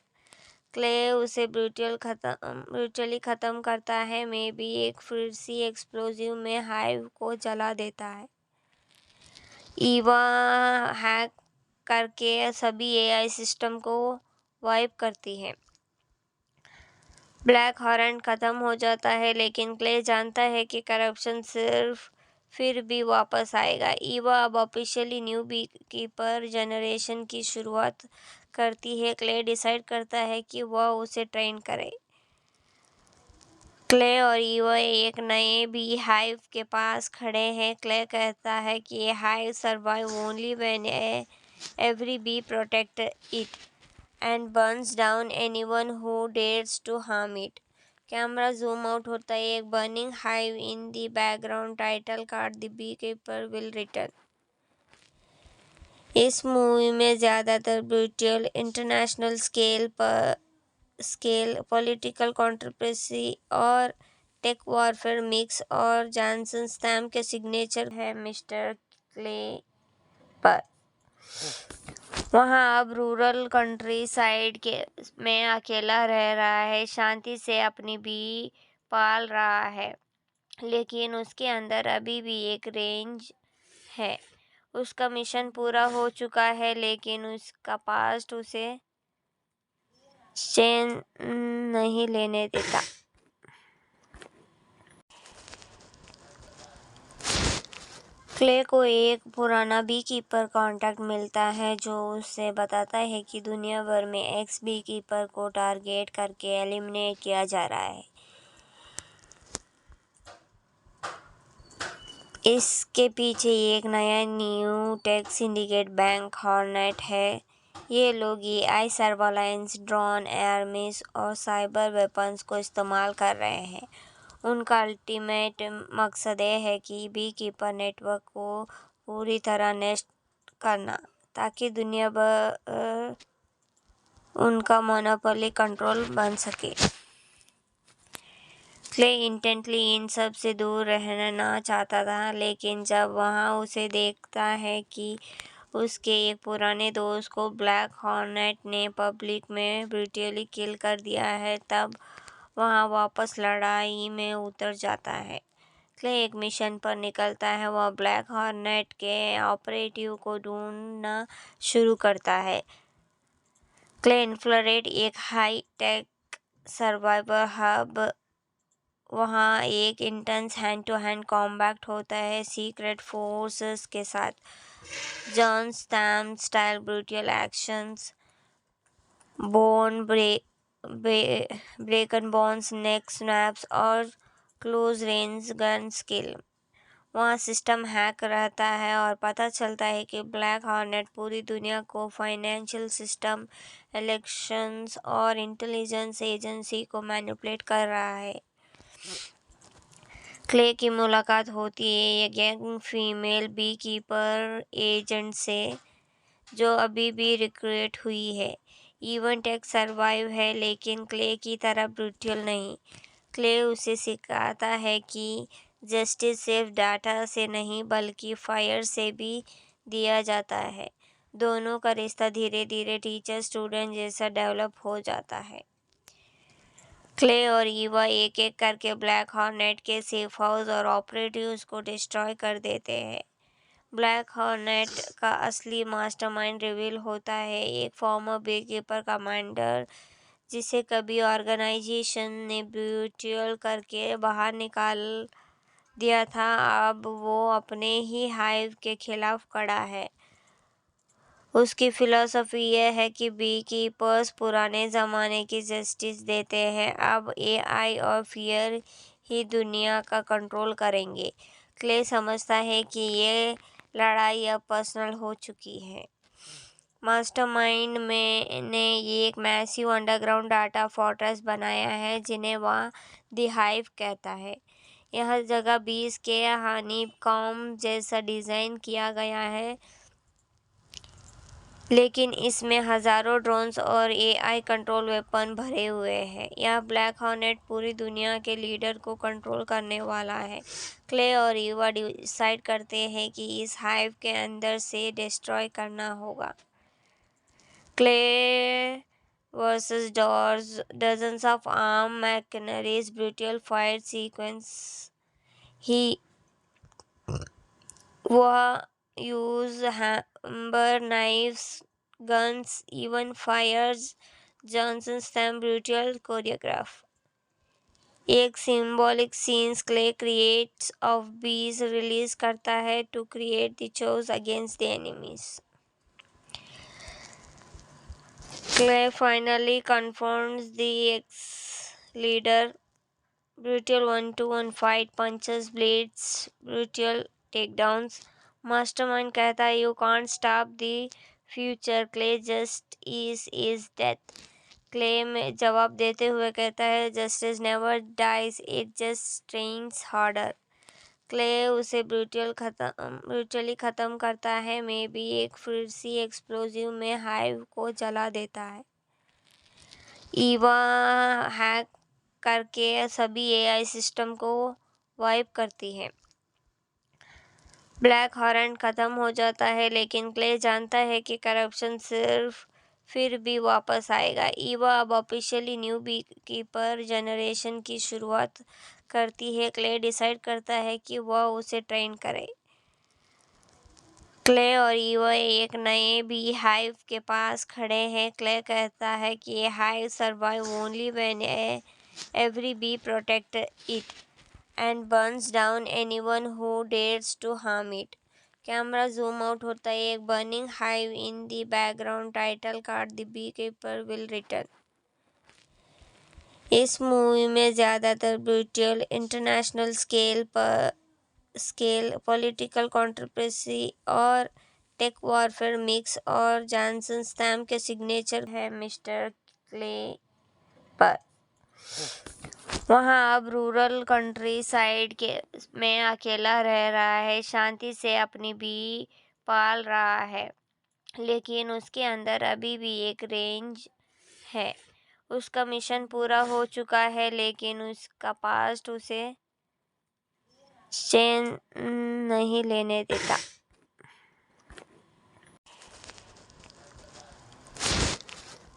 Clay उसे brutally ख़त्म करता है, मे भी एक फिर सी एक्सप्लोजिव में हाइव को जला देता है। ईवा हैक करके सभी एआई सिस्टम को वाइप करती है। ब्लैक हॉर्न खत्म हो जाता है, लेकिन क्ले जानता है कि करप्शन सिर्फ फिर भी वापस आएगा। ईवा अब officially new bee keeper generation की शुरुआत करती है। क्ले डिसाइड करता है कि वह उसे ट्रेन करे। क्ले और ईवा एक नए बी हाइव के पास खड़े हैं। क्ले कहता है कि ये hive survive only when every bee protect it and burns down anyone who dares to harm it. Camera zoom out होता है, एक burning hive in the background, title card the bee keeper will return. इस movie में ज़्यादातर brutal international scale political controversy और tech warfare mix और Johnson stamp के signature है मिस्टर क्ले पर। वहाँ अब रूरल कंट्री साइड में अकेला रह रहा है, शांति से अपनी बी पाल रहा है, लेकिन उसके अंदर अभी भी एक रेंज है। उसका मिशन पूरा हो चुका है, लेकिन उसका पास्ट उसे चैन नहीं लेने देता। क्ले को एक पुराना बी कीपर कॉन्टैक्ट मिलता है जो उसे बताता है कि दुनिया भर में एक्स बी कीपर को टारगेट करके एलिमिनेट किया जा रहा है। इसके पीछे एक नया new take syndicate bank hornet है। ये लोग AI surveillance, drone, air miss और साइबर वेपन्स को इस्तेमाल कर रहे हैं। उनका अल्टीमेट मकसद ये है कि बी कीपर नेटवर्क को पूरी तरह नष्ट करना, ताकि दुनिया भर उनका मोनोपोली कंट्रोल बन सके। क्ले इंटेंटली इन सब से दूर रहना चाहता था, लेकिन जब वहाँ उसे देखता है कि उसके एक पुराने दोस्त को ब्लैक हॉर्नेट ने पब्लिक में ब्रूटली किल कर दिया है, तब वहाँ वापस लड़ाई में उतर जाता है। क्ले एक मिशन पर निकलता है। वह ब्लैक हॉर्नेट के ऑपरेटिव को ढूंढना शुरू करता है। क्ले इन्फ्रारेड एक हाई टेक सर्वाइवर हब, वहाँ एक intense hand to hand combat होता है सीक्रेट फोर्सेस के साथ। John stamp style brutal actions, bone broken bones, neck snaps और क्लोज रेंज गन स्किल। वहाँ सिस्टम हैक रहता है और पता चलता है कि ब्लैक हॉर्नेट पूरी दुनिया को फाइनेंशियल सिस्टम, इलेक्शंस और इंटेलिजेंस एजेंसी को मैनिपुलेट कर रहा है। क्ले की मुलाकात होती है एक young female bee keeper agent से जो अभी भी रिक्रूट हुई है। इवेंट एक सर्वाइव है लेकिन क्ले की तरह ब्रूटल नहीं। क्ले उसे सिखाता है कि जस्टिस सिर्फ डाटा से नहीं बल्कि फायर से भी दिया जाता है। दोनों का रिश्ता धीरे धीरे टीचर स्टूडेंट जैसा डेवलप हो जाता है। क्ले और ईवा एक एक करके ब्लैक हॉर्नेट के सेफ हाउस और ऑपरेटिव्स को डिस्ट्रॉय कर देते हैं। ब्लैक हॉर्नेट का असली मास्टरमाइंड रिवील होता है, एक फॉर्मर बेकीपर कमांडर जिसे कभी ऑर्गेनाइजेशन ने ब्यूटियल करके बाहर निकाल दिया था, अब वो अपने ही हाइव के खिलाफ खड़ा है। उसकी फिलॉसफी यह है कि बी कीपर्स पुराने ज़माने की जस्टिस देते हैं, अब एआई और फियर ही दुनिया का कंट्रोल करेंगे। क्ले समझता है कि ये लड़ाई अब पर्सनल हो चुकी है। मास्टरमाइंड में ने एक मैसिव अंडरग्राउंड डाटा फोर्ट्रेस बनाया है जिन्हें वह द हाइव कहता है। यह जगह बीस के हनीकॉम्ब जैसा डिज़ाइन किया गया है, लेकिन इसमें हजारों ड्रोन्स और एआई कंट्रोल वेपन भरे हुए हैं। यह ब्लैक हॉर्नेट पूरी दुनिया के लीडर को कंट्रोल करने वाला है। क्ले और ईवा डिसाइड करते हैं कि इस हाइव के अंदर से डिस्ट्रॉय करना होगा। Clay versus dozens of armed mercenaries, brutal fight sequence ही वह use hammer knives, guns, even fires Jason Statham brutal choreograph. एक symbolic scenes Clay creates off bees release करता है to create the chaos against the enemies. Clay finally confronts the ex-leader. Brutal one-to-one fight, punches, blades, brutal takedowns. Mastermind कहता है, "You can't stop the future. Clay just is death." Clay में जवाब देते हुए कहता है, "Justice never dies. It just trains harder." Clay उसे brutally ख़त्म करता है, में भी एक फिरसी एक्सप्लोजिव में हाइव को जला देता है। ईवा हैक करके सभी एआई सिस्टम को वाइप करती है। ब्लैक हॉर्नेट खत्म हो जाता है, लेकिन क्ले जानता है कि करप्शन सिर्फ फिर भी वापस आएगा। ईवा अब officially new bee keeper generation की शुरुआत करती है। क्ले डिसाइड करता है कि वह उसे ट्रेन करे। क्ले और ईवा एक नए बी हाइव के पास खड़े हैं। क्ले कहता है कि ये hive survive only when every bee protect it and burns down anyone who dares to harm it. Camera zoom out होता है, एक burning hive in the background, title card the bee keeper will return. इस movie में ज़्यादातर brutal international scale political controversy और tech warfare mix और Johnson stamp के signature है मिस्टर क्ले पर। वहाँ अब रूरल कंट्री साइड के में अकेला रह रहा है, शांति से अपनी बी पाल रहा है, लेकिन उसके अंदर अभी भी एक रेंज है। उसका मिशन पूरा हो चुका है, लेकिन उसका पास्ट उसे चैन नहीं लेने देता।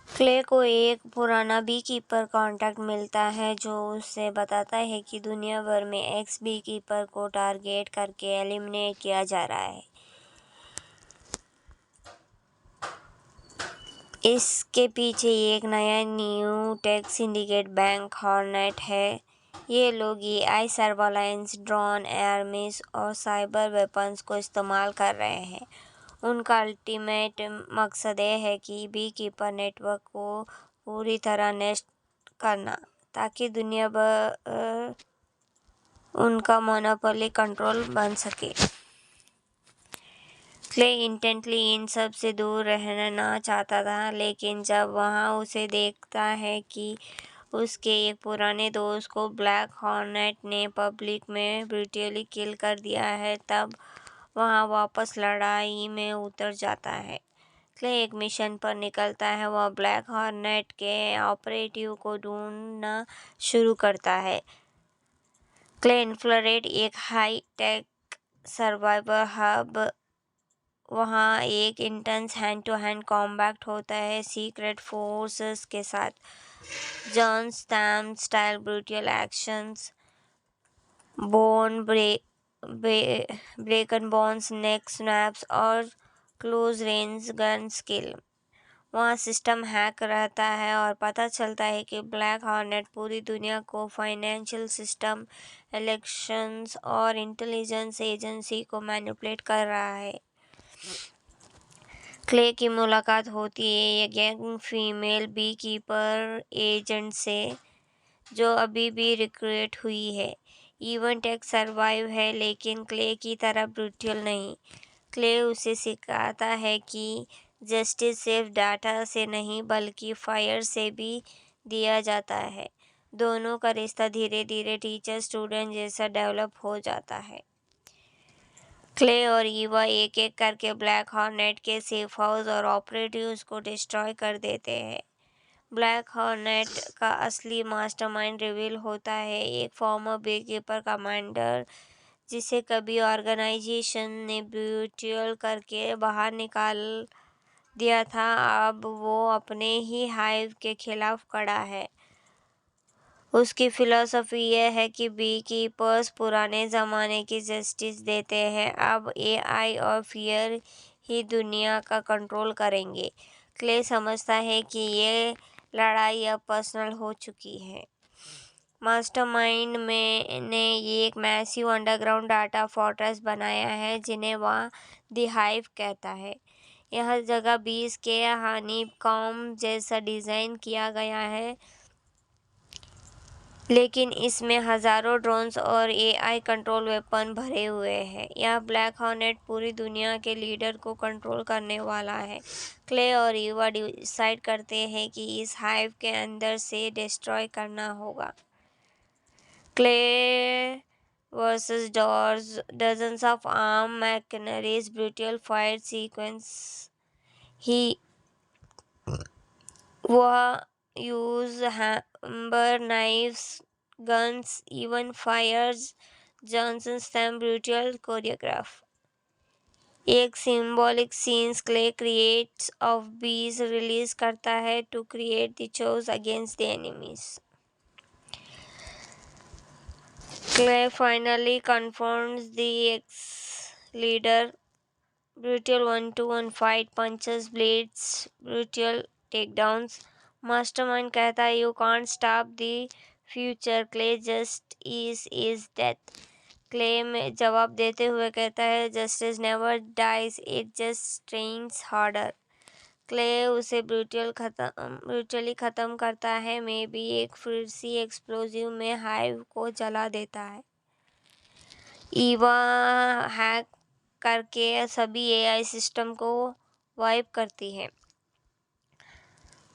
क्ले को एक पुराना बी कीपर कॉन्टैक्ट मिलता है जो उसे बताता है कि दुनिया भर में एक्स बी कीपर को टारगेट करके एलिमिनेट किया जा रहा है। इसके पीछे एक नया new take syndicate bank hornet है। ये लोग एआई सर्वेलेंस, ड्रोन, एआरमिस और साइबर वेपन्स को इस्तेमाल कर रहे हैं। उनका अल्टीमेट मकसद ये है कि बी कीपर नेटवर्क को पूरी तरह नेस्ट करना, ताकि दुनिया भर उनका मोनोपोली कंट्रोल बन सके। क्ले इंटेंटली इन सब से दूर रहना चाहता था, लेकिन जब वहाँ उसे देखता है कि उसके एक पुराने दोस्त को ब्लैक हॉर्नेट ने पब्लिक में ब्रूटली किल कर दिया है, तब वहाँ वापस लड़ाई में उतर जाता है। क्ले एक मिशन पर निकलता है। वह ब्लैक हॉर्नेट के ऑपरेटिव को ढूंढना शुरू करता है। क्ले इन्फ्रारेड एक हाई टेक सर्वाइवर हब, वहाँ एक intense hand to hand combat होता है सीक्रेट फोर्सेस के साथ। John Statham style brutal actions, bone broken bones, neck snaps और क्लोज रेंज गन स्किल। वहाँ सिस्टम हैक रहता है और पता चलता है कि ब्लैक हॉर्नेट पूरी दुनिया को फाइनेंशियल सिस्टम, इलेक्शंस और इंटेलिजेंस एजेंसी को मैनिपुलेट कर रहा है। क्ले की मुलाकात होती है एक young female bee keeper agent से, जो अभी भी रिक्रूट हुई है। इवेंट एक सर्वाइव है, लेकिन क्ले की तरह ब्रूटल नहीं। क्ले उसे सिखाता है कि जस्टिस सिर्फ डाटा से नहीं बल्कि फायर से भी दिया जाता है। दोनों का रिश्ता धीरे धीरे टीचर स्टूडेंट जैसा डेवलप हो जाता है। क्ले और ईवा एक एक करके ब्लैक हॉर्नेट के सेफ हाउस और ऑपरेटिव्स को डिस्ट्रॉय कर देते हैं। ब्लैक हॉर्नेट का असली मास्टरमाइंड रिवील होता है, एक फॉर्मर बीकीपर कमांडर जिसे कभी ऑर्गेनाइजेशन ने ब्रूटल करके बाहर निकाल दिया था, अब वो अपने ही हाइव के खिलाफ खड़ा है। उसकी फिलॉसफी यह है कि बी कीपर्स पुराने ज़माने की जस्टिस देते हैं, अब एआई और फियर ही दुनिया का कंट्रोल करेंगे। क्ले समझता है कि ये लड़ाई अब पर्सनल हो चुकी है। मास्टरमाइंड ने ये एक मैसिव अंडरग्राउंड डाटा फोर्ट्रेस बनाया है, जिन्हें वह द हाइव कहता है। यह जगह बीस के हनीकॉम्ब जैसा डिज़ाइन किया गया है, लेकिन इसमें हजारों ड्रोन्स और एआई कंट्रोल वेपन भरे हुए हैं। यह ब्लैक हॉर्नेट पूरी दुनिया के लीडर को कंट्रोल करने वाला है। क्ले और ईवा डिसाइड करते हैं कि इस हाइव के अंदर से डिस्ट्रॉय करना होगा। Clay versus doors, dozens of armed mercenaries, brutal fight sequence. ही वह use hammer knives, guns, even fires Johnson stamp brutal choreograph. एक symbolic scenes clay creates of bees release करता है to create the choice against the enemies. Clay finally confronts the ex-leader. Brutal one-to-one fight, punches, blades, brutal takedowns. Mastermind कहता है you can't stop the future. Clay just is death. Clay में जवाब देते हुए कहता है justice never dies, it just trains harder. Clay उसे brutally ख़त्म करता है, में भी एक फिरसी एक्सप्लोजिव में हाइव को जला देता है। ईवा हैक करके सभी एआई सिस्टम को वाइप करती है।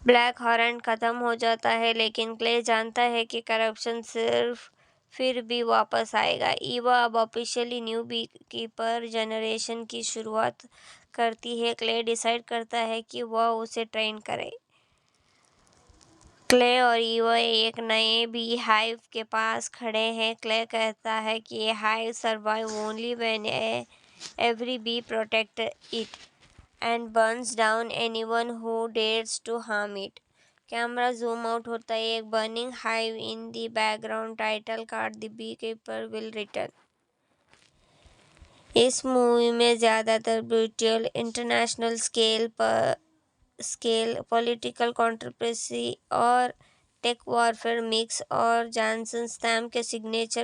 ब्लैक हॉर्नेट ख़त्म हो जाता है, लेकिन क्ले जानता है कि करप्शन सिर्फ फिर भी वापस आएगा। ईवा अब ऑफिशियली न्यू बीकीपर जनरेशन की शुरुआत करती है। क्ले डिसाइड करता है कि वह उसे ट्रेन करे। क्ले और ईवा एक नए बी हाइव के पास खड़े हैं। क्ले कहता है कि ये hive survive only when every bee protects it and burns down anyone who dares to harm it. Camera zoom out होता है, एक burning hive in the background, title card the bee keeper will return. इस movie में ज़्यादातर brutal international scale political controversy और tech warfare mix और Johnson Stamp के signature